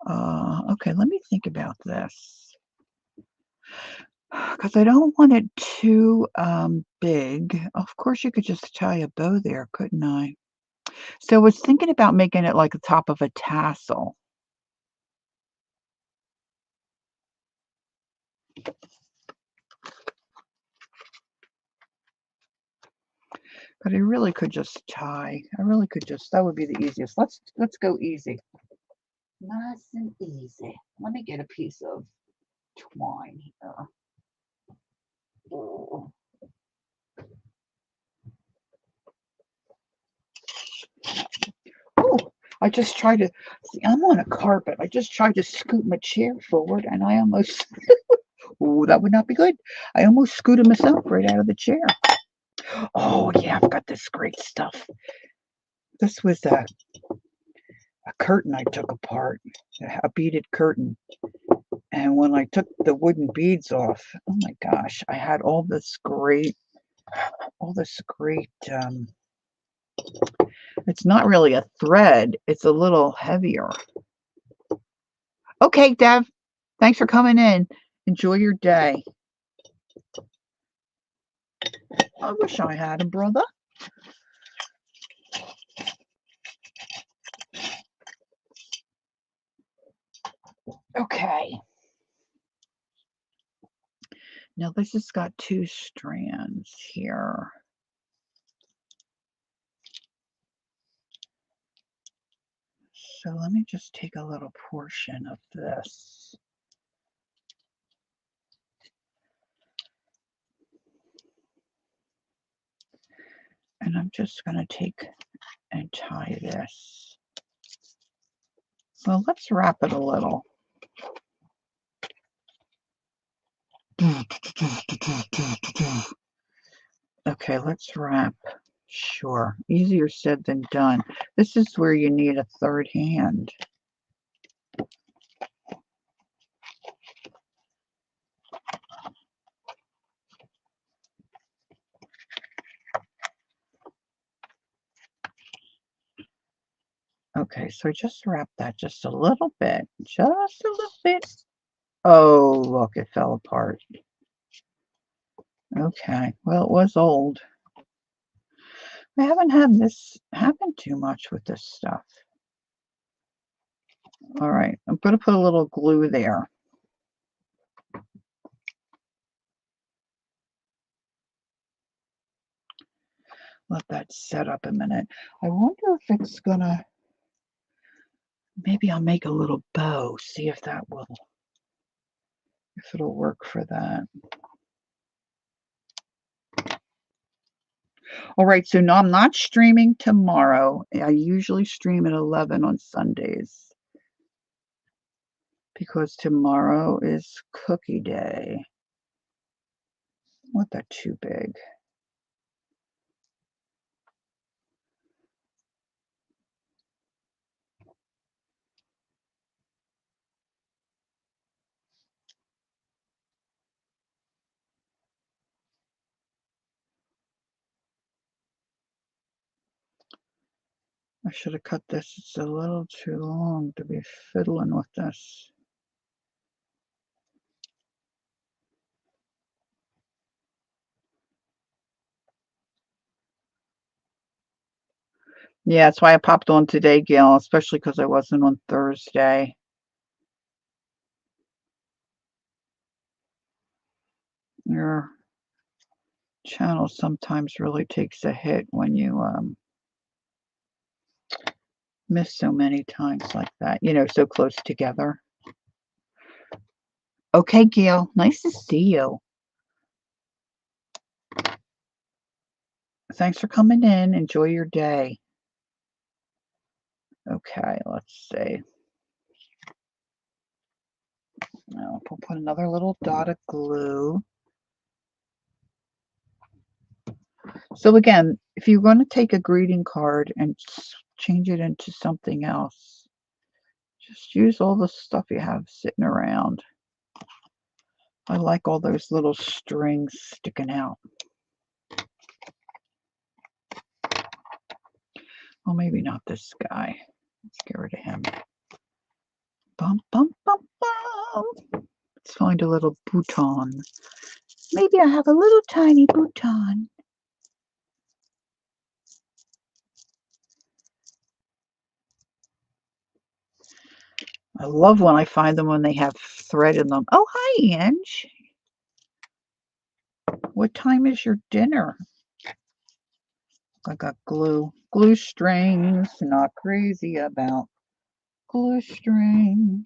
okay, let me think about this. Because I don't want it too big. Of course, you could just tie a bow there, couldn't I? So I was thinking about making it like the top of a tassel. But I really could just tie. I really could just, that would be the easiest. Let's go easy. Nice and easy. Let me get a piece of twine here. Oh. Oh, I just tried to, see, I'm on a carpet. I just tried to scoot my chair forward and I almost, oh, that would not be good. I almost scooted myself right out of the chair. Oh, yeah, I've got this great stuff. This was a curtain I took apart, a beaded curtain. And when I took the wooden beads off, oh my gosh, I had all this great, it's not really a thread, it's a little heavier. Okay, Dev, thanks for coming in. Enjoy your day. I wish I had a brother. Okay. Now this has got 2 strands here. So let me just take a little portion of this. And I'm just going to take and tie this. Well, let's wrap it a little. Okay, let's wrap. Sure, easier said than done. This is where you need a third hand. Okay, so just wrap that just a little bit. Just a little bit. Oh, look, it fell apart. Okay, well, it was old. I haven't had this happen too much with this stuff. All right, I'm going to put a little glue there. Let that set up a minute. I wonder if it's going to, maybe I'll make a little bow, see if that will if it'll work for that. All right, so no, I'm not streaming tomorrow. I usually stream at 11 on Sundays because tomorrow is cookie day. What, that too big? I should have cut this. It's a little too long to be fiddling with this. Yeah, that's why I popped on today, Gail, especially because I wasn't on Thursday. Your channel sometimes really takes a hit when you miss so many times like that, so close together. Okay, Gail, nice to see you. Thanks for coming in. Enjoy your day. Okay, let's see. Now we'll put another little dot of glue. So again, if you're going to take a greeting card and change it into something else, just use all the stuff you have sitting around. I like all those little strings sticking out. Well, maybe not this guy. Let's get rid of him. Bum, bum, bum, bum. Let's find a little bouton. Maybe I have a little tiny bouton. I love when I find them when they have thread in them. Oh, hi, Ange. What time is your dinner? I got glue. Glue strings. Not crazy about glue strings.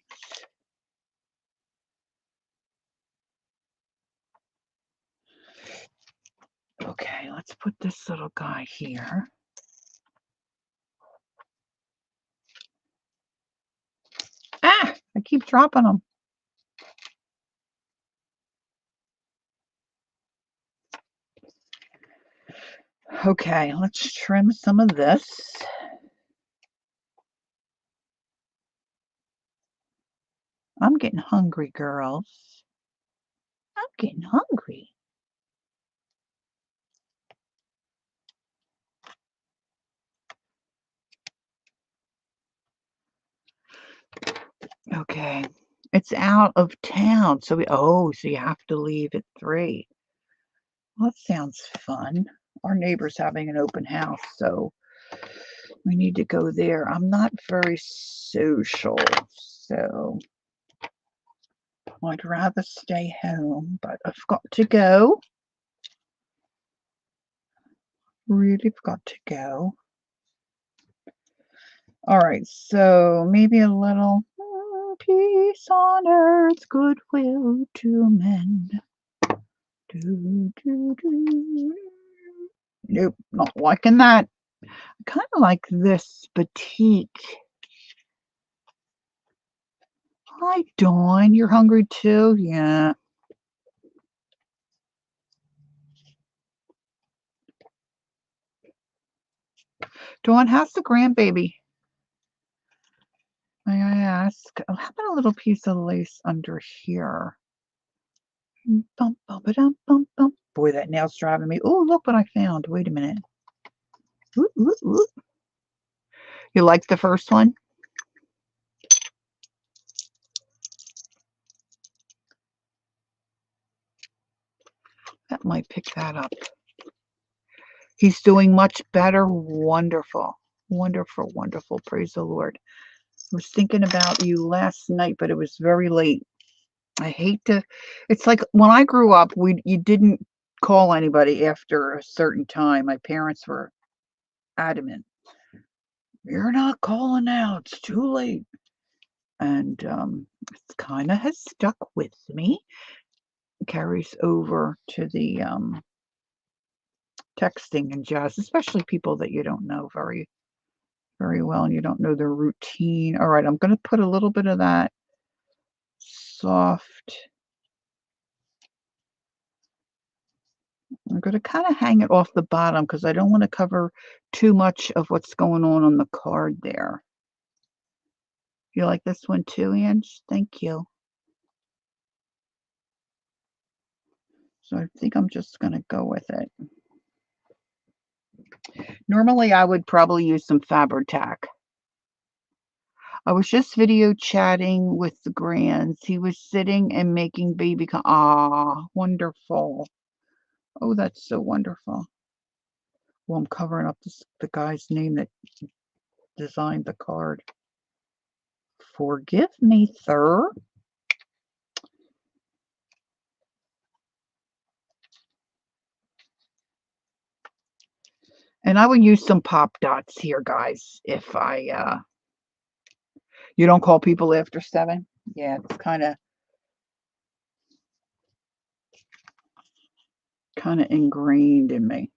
Okay, let's put this little guy here. Ah, I keep dropping them. Okay, let's trim some of this. I'm getting hungry, girls. I'm getting hungry. Okay, it's out of town, so so you have to leave at 3. Well, that sounds fun. Our neighbor's having an open house, so we need to go there. I'm not very social, so I'd rather stay home, but I've got to go. Really got to go. All right, so maybe a little peace on earth, goodwill to men. Do, do, do. Nope, not liking that. I kind of like this batik. Hi, Dawn. You're hungry too? Yeah. Dawn, how's the grandbaby? May I ask? Oh, how about a little piece of lace under here? Bum, bum, ba-dum, bum, bum. Boy, that nail's driving me. Oh, look what I found. Wait a minute. Ooh, ooh, ooh. You like the first one? That might pick that up. He's doing much better. Wonderful. Wonderful, wonderful. Praise the Lord. I was thinking about you last night, but it was very late. I hate to. It's like when I grew up, you didn't call anybody after a certain time. My parents were adamant. You're not calling now. It's too late. And it kind of has stuck with me. It carries over to the texting and jazz, especially people that you don't know very well and you don't know their routine. All right, I'm going to put a little bit of that soft. I'm going to kind of hang it off the bottom because I don't want to cover too much of what's going on the card there. You like this one too, Ange? Thank you. So I think I'm just going to go with it. Normally, I would probably use some Fabri-Tac. I was just video chatting with the Grands. He was sitting and making baby. Ah, wonderful. Oh, that's so wonderful. Well, I'm covering up the guy's name that designed the card. Forgive me, sir. And I would use some pop dots here, guys, if I, you don't call people after 7? Yeah, it's kind of ingrained in me.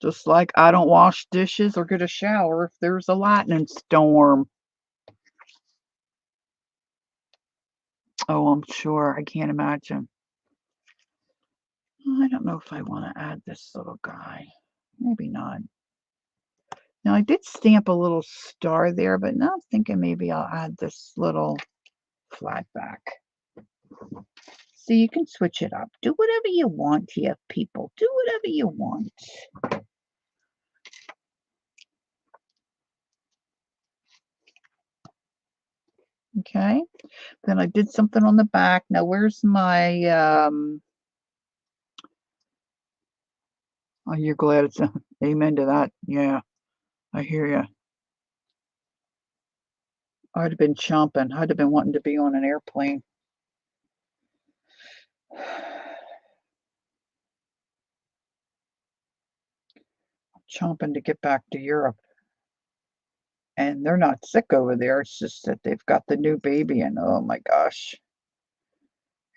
Just like I don't wash dishes or get a shower if there's a lightning storm. Oh, I'm sure. I can't imagine. I don't know if I want to add this little guy. Maybe not. Now, I did stamp a little star there, but now I'm thinking maybe I'll add this little flat back. So you can switch it up. Do whatever you want here, people. Do whatever you want. Okay. Then I did something on the back. Now, where's my, oh, you're glad it's, amen to that. Yeah, I hear you. I'd have been chomping. I'd have been wanting to be on an airplane. Chomping to get back to Europe. And they're not sick over there. It's just that they've got the new baby, and oh my gosh.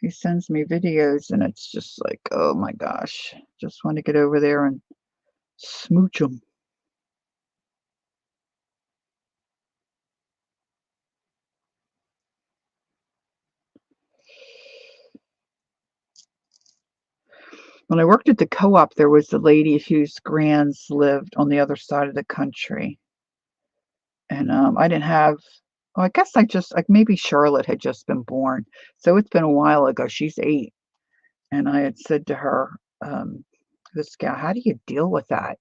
He sends me videos, and it's just like, oh my gosh. Just want to get over there and smooch them. When I worked at the co-op, there was a lady whose grands lived on the other side of the country. And I didn't have, well, I guess I just, like, maybe Charlotte had just been born. So it's been a while ago. She's 8. And I had said to her, this gal, how do you deal with that?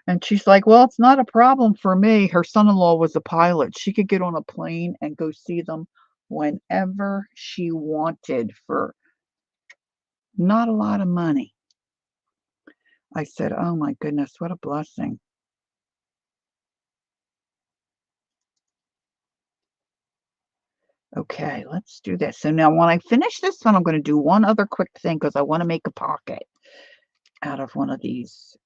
And she's like, well, it's not a problem for me. Her son-in-law was a pilot. She could get on a plane and go see them whenever she wanted for not a lot of money. I said, oh my goodness, what a blessing. Okay, let's do this. So now when I finish this one, I'm going to do one other quick thing because I want to make a pocket out of one of these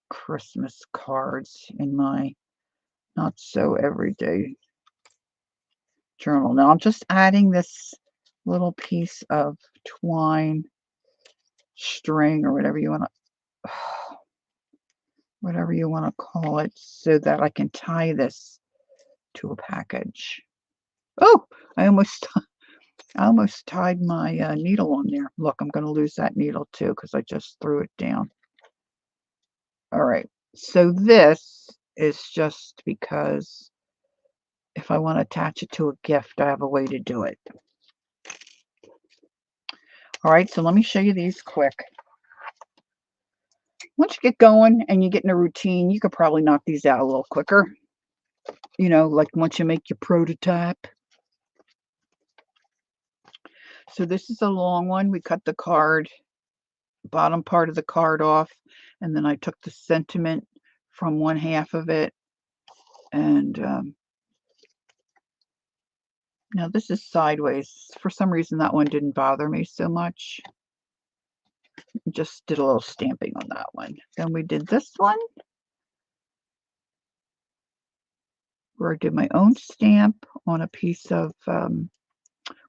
Christmas cards in my not so everyday journal. Now I'm just adding this little piece of twine string or whatever you want to call it, so that I can tie this to a package. Oh, I almost tied my needle on there. Look, I'm going to lose that needle too because I just threw it down. All right, so this is just because if I want to attach it to a gift, I have a way to do it. All right, so let me show you these quick. Once you get going and you get in a routine, you could probably knock these out a little quicker. You know, like once you make your prototype. So this is a long one. We cut the card, bottom part of the card off, and then I took the sentiment from one half of it. And now this is sideways. For some reason, that one didn't bother me so much. Just did a little stamping on that one. Then we did this one. where I did my own stamp on a piece of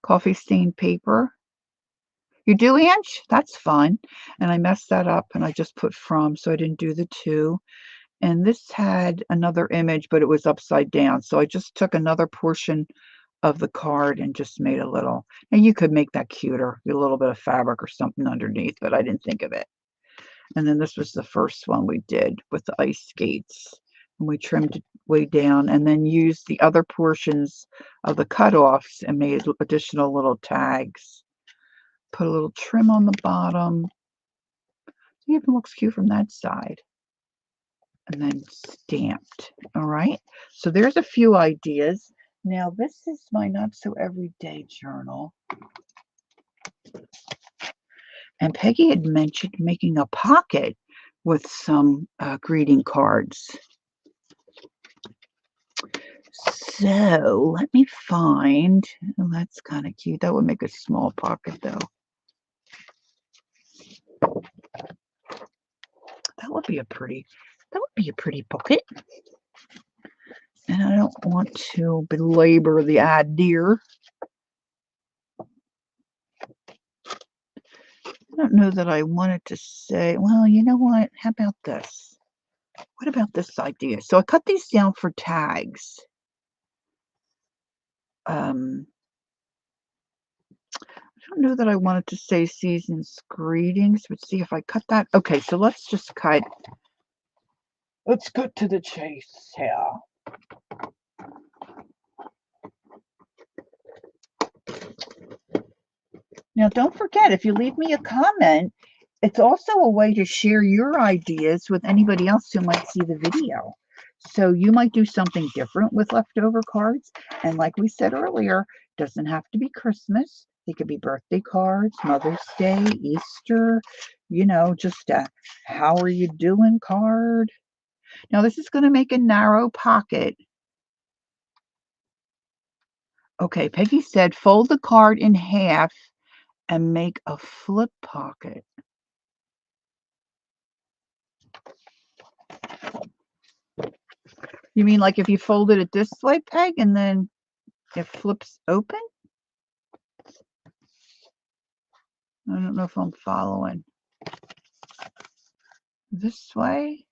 coffee stained paper. You do, Ange? That's fun. And I messed that up and I just put from, so I didn't do the two. And this had another image, but it was upside down. So I just took another portion of the card and just made a little, and you could make that cuter, a little bit of fabric or something underneath, but I didn't think of it. And then this was the first one we did with the ice skates. And we trimmed it way down and then used the other portions of the cutoffs and made additional little tags. Put a little trim on the bottom. It even looks cute from that side. And then stamped. All right. So there's a few ideas. Now this is my not so everyday journal. And Peggy had mentioned making a pocket with some greeting cards. So let me find, oh, that's kind of cute. That would make a small pocket though. That would be a pretty pocket. And I don't want to belabor the idea. I don't know that I wanted to say, well, you know what? How about this? What about this idea? So I cut these down for tags. I don't know that I wanted to say season's greetings, but see if I cut that. Okay, so let's just cut. Let's cut to the chase here. Now, don't forget, if you leave me a comment, it's also a way to share your ideas with anybody else who might see the video. So you might do something different with leftover cards. And like we said earlier, doesn't have to be Christmas. They could be birthday cards, Mother's Day, Easter, you know, just a how are you doing card. Now this is going to make a narrow pocket. Okay, Peggy said fold the card in half and make a flip pocket. You mean like if you folded it this way, Peg, and then it flips open? I don't know if I'm following. This way.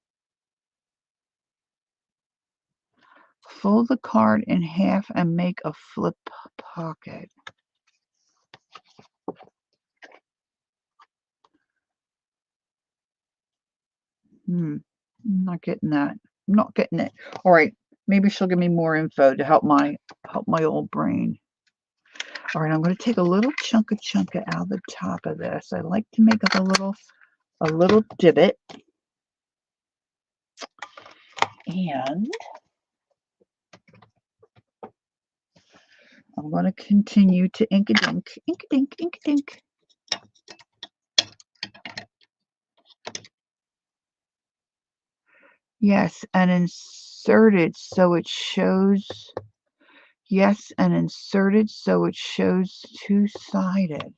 Fold the card in half and make a flip pocket. I'm not getting that. I'm not getting it. All right, maybe she'll give me more info to help my old brain. All right, I'm going to take a little chunka out of the top of this. I like to make up a little divot. And I'm going to continue to ink-a-dink, ink-a-dink, ink-a-dink. Yes, and inserted so it shows. Yes, and inserted so it shows two-sided.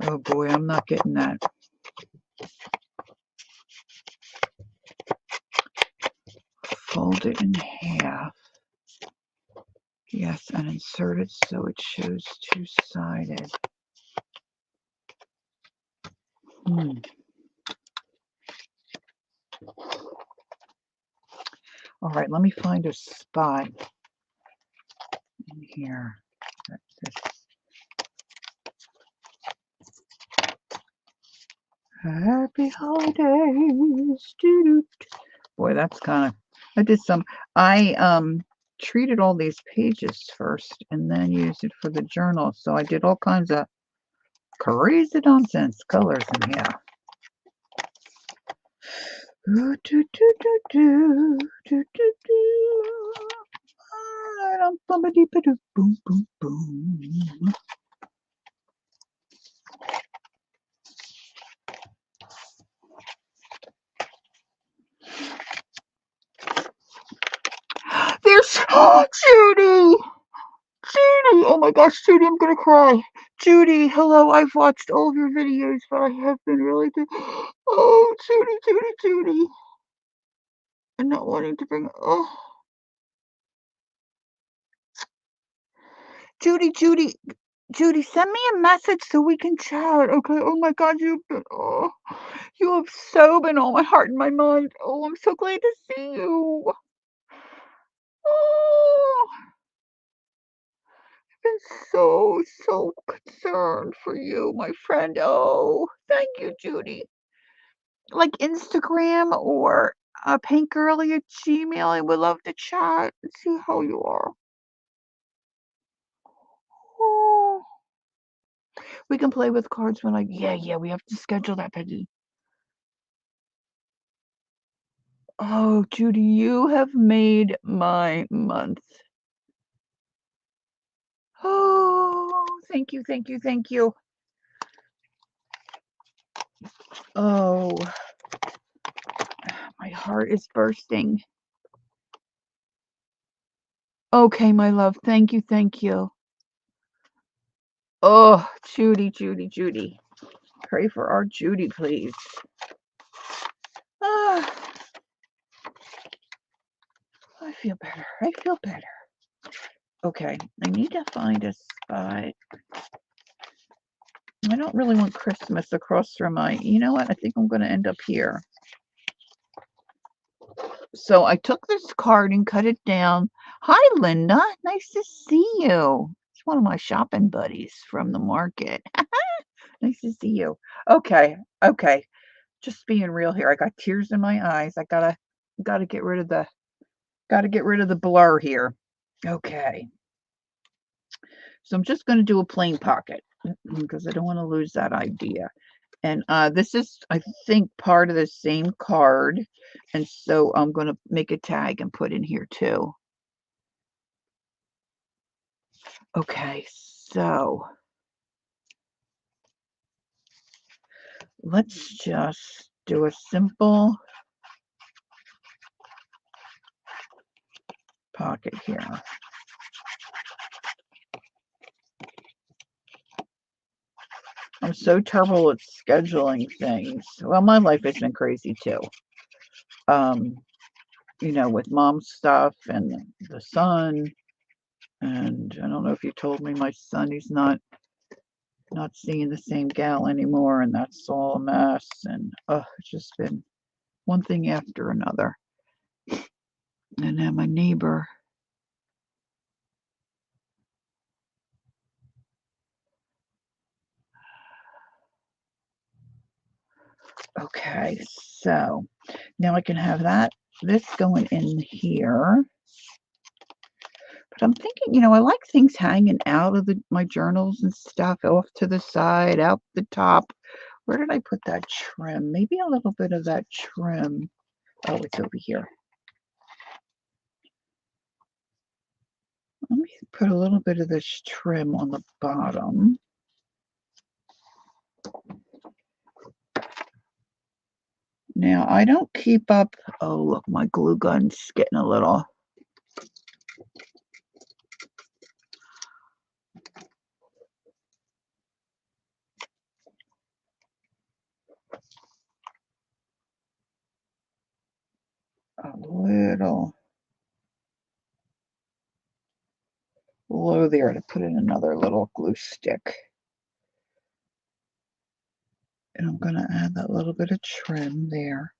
Oh boy, I'm not getting that. Fold it in half. Yes, and insert it so it shows two-sided. All right, let me find a spot in here. Happy holidays. Boy, that's kind of, I did some, I treated all these pages first and then used it for the journal. So I did all kinds of crazy nonsense colors in here. Boom, boom, boom. There's Judy. Oh my my gosh, Judy, I'm gonna cry. Judy, hello. I've watched all of your videos, but I have been really. Oh, Judy, Judy, Judy. I'm not wanting to bring. Oh, Judy, Judy, Judy, send me a message so we can chat. Okay. Oh my God, you've been. Oh, you have so been on my heart and my mind. Oh, I'm so glad to see you. Oh, I've been so concerned for you, my friend. Oh, thank you, Judy. Like Instagram or paintgirly at Gmail. I would love to chat and see how you are. Oh, we can play with cards when yeah, we have to schedule that, Peggy. Oh, Judy, you have made my month. Oh, thank you, thank you, thank you. Oh, my heart is bursting. Okay, my love, thank you, thank you. Oh, Judy, Judy, Judy. Pray for our Judy, please. Ah, I feel better. I feel better. Okay, I need to find a spot. I don't really want Christmas across from my, you know what? I think I'm going to end up here. So I took this card and cut it down. Hi, Linda. Nice to see you. It's one of my shopping buddies from the market. Nice to see you. Okay, okay. Just being real here. I got tears in my eyes. I gotta get rid of the blur here. Okay. So I'm just going to do a plain pocket because I don't want to lose that idea. And this is, I think, part of the same card. And so I'm going to make a tag and put in here too. Okay, so let's just do a simple pocket here. I'm so terrible at scheduling things. Well, my life has been crazy too. You know, with mom's stuff and the son. And I don't know if you told me my son, he's not seeing the same gal anymore, and that's all a mess. And it's just been one thing after another. And then my neighbor. Okay, so now I can have this going in here. But I'm thinking, you know, I like things hanging out of my journals and stuff, off to the side, out the top. Where did I put that trim? Maybe a little bit of that trim. Oh, it's over here. Let me put a little bit of this trim on the bottom. Now, I don't keep up. Oh, look, my glue gun's getting a little. Low there to put in another little glue stick. And I'm going to add that little bit of trim there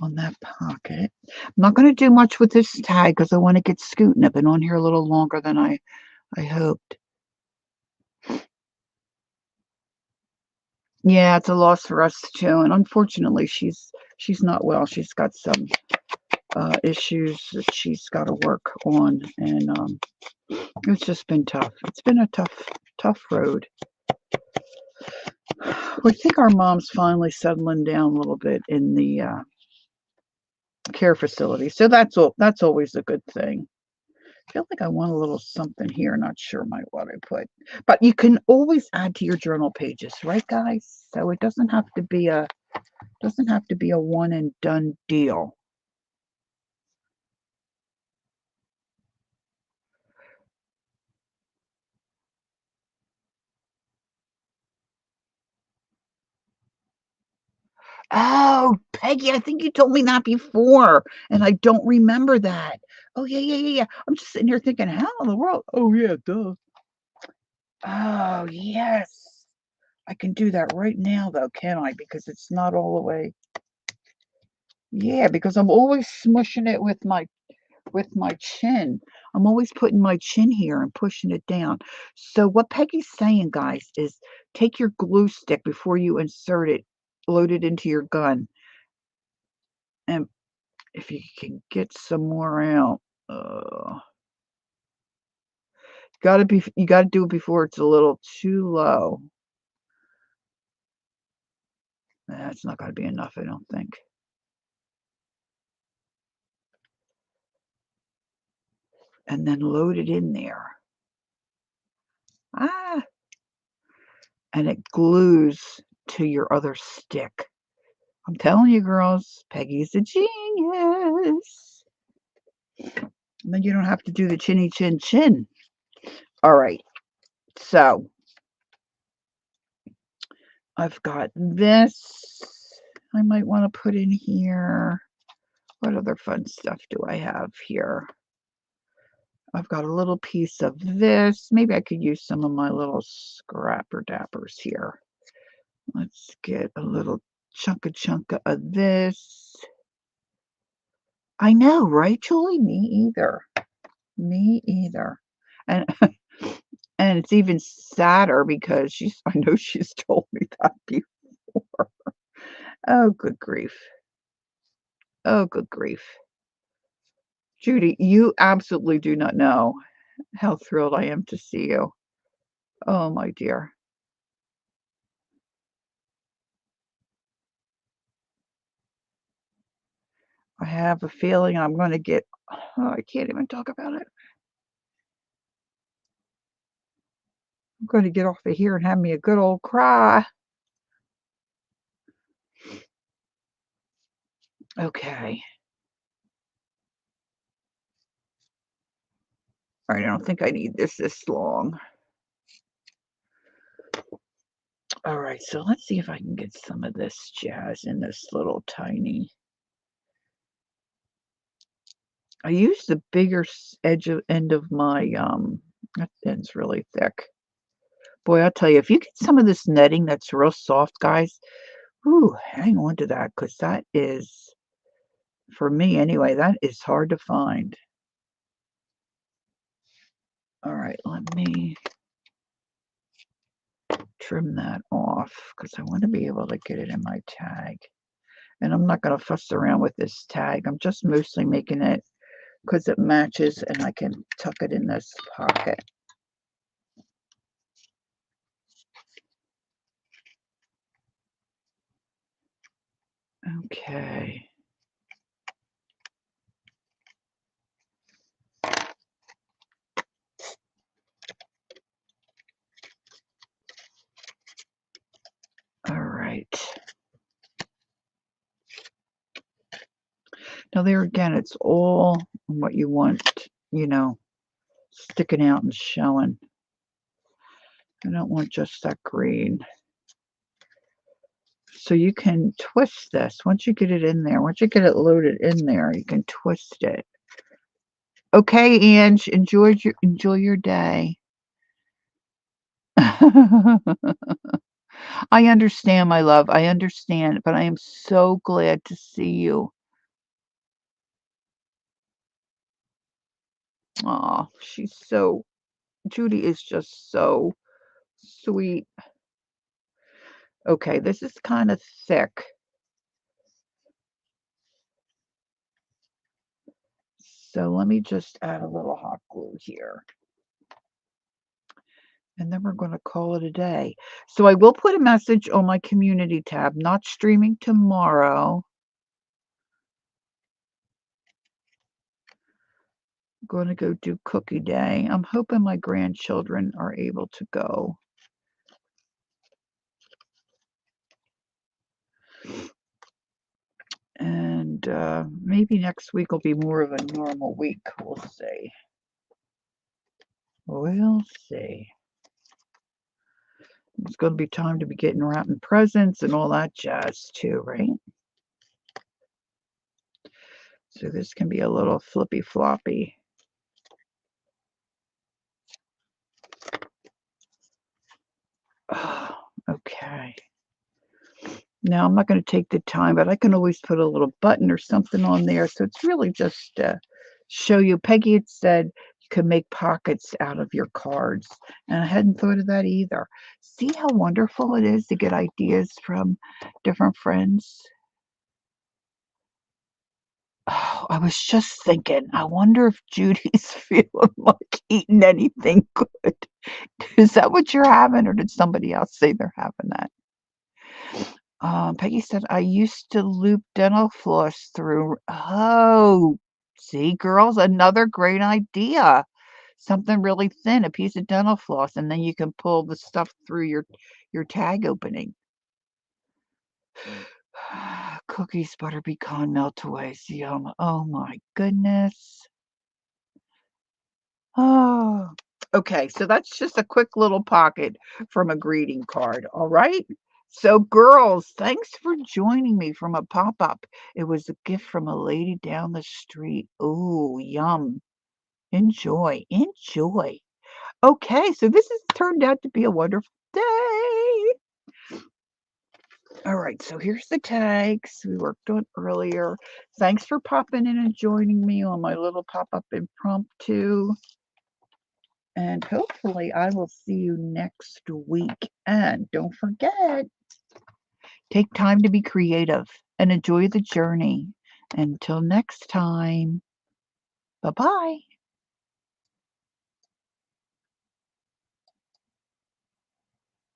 on that pocket. I'm not going to do much with this tag because I want to get Scootin'. I've been on here a little longer than I hoped. Yeah, it's a loss for us too. And unfortunately, she's not well. She's got some issues that she's got to work on, and it's just been tough. It's been a tough road. We think our mom's finally settling down a little bit in the care facility, so that's always a good thing. I feel like I want a little something here. Not sure what I put, but you can always add to your journal pages, right, guys? So it doesn't have to be a one and done deal. Oh, Peggy, I think you told me that before, and I don't remember that. Oh, yeah. I'm just sitting here thinking, how in the world? Oh, yeah, duh. Oh, yes. I can do that right now, though, can I? Because it's not all the way. Yeah, because I'm always smushing it with my chin. I'm always putting my chin here and pushing it down. So what Peggy's saying, guys, is take your glue stick before you insert it, load it into your gun, and if you can get some more out, you gotta do it before it's a little too low. That's not gonna be enough, I don't think. And then load it in there. Ah, and it glues to your other stick. I'm telling you, girls, Peggy's a genius. And then you don't have to do the chinny chin chin. All right, so I've got this. I might want to put in here. What other fun stuff do I have here? I've got a little piece of this. Maybe I could use some of my little scrapper dappers here. Let's get a little chunk of this. I know, right, Julie? Me either. Me either. And and it's even sadder because I know she's told me that before. Oh, good grief. Oh, good grief. Judy, you absolutely do not know how thrilled I am to see you. Oh, my dear. I have a feeling I'm going to get, oh, I can't even talk about it. I'm going to get off of here and have me a good old cry. Okay. All right, I don't think I need this long. All right, so let's see if I can get some of this jazz in this little tiny. I use the bigger end of my, that end's really thick. Boy, I'll tell you, if you get some of this netting that's real soft, guys, ooh, hang on to that, because that is, for me anyway, that is hard to find. All right, let me trim that off, because I want to be able to get it in my tag. And I'm not going to fuss around with this tag. I'm just mostly making it because it matches and I can tuck it in this pocket. Okay. All right. Now there again, it's all what you want, sticking out and showing. I don't want just that green. So you can twist this. Once you get it in there, once you get it loaded in there, you can twist it. Okay, Ange, enjoy your day. I understand, my love. I understand, but I am so glad to see you. Oh, Judy is just so sweet. Okay, this is kind of thick. So let me just add a little hot glue here. And then we're going to call it a day. So I will put a message on my community tab, not streaming tomorrow. I'm going to go do cookie day. I'm hoping my grandchildren are able to go. And maybe next week will be more of a normal week. We'll see. We'll see. It's going to be time to be getting wrapping presents and all that jazz too, right? So this can be a little flippy floppy. Oh, okay. Now I'm not going to take the time, but I can always put a little button or something on there. So it's really just to show you. Peggy had said you could make pockets out of your cards, and I hadn't thought of that either. See how wonderful it is to get ideas from different friends? Oh, I was just thinking, I wonder if Judy's feeling like eating anything good. Is that what you're having, or did somebody else say they're having that? Peggy said, I used to loop dental floss through. Oh, see, girls, another great idea. Something really thin, a piece of dental floss, and then you can pull the stuff through your tag opening. Cookies, butter pecan meltaways, yum. Oh my goodness. Oh, okay. So that's just a quick little pocket from a greeting card. All right. So, girls, thanks for joining me from a pop up. It was a gift from a lady down the street. Oh, yum. Enjoy. Enjoy. Okay. So, this has turned out to be a wonderful day. All right. So, here's the tags we worked on earlier. Thanks for popping in and joining me on my little pop up impromptu. And hopefully I will see you next week. And don't forget, take time to be creative and enjoy the journey. Until next time, bye-bye.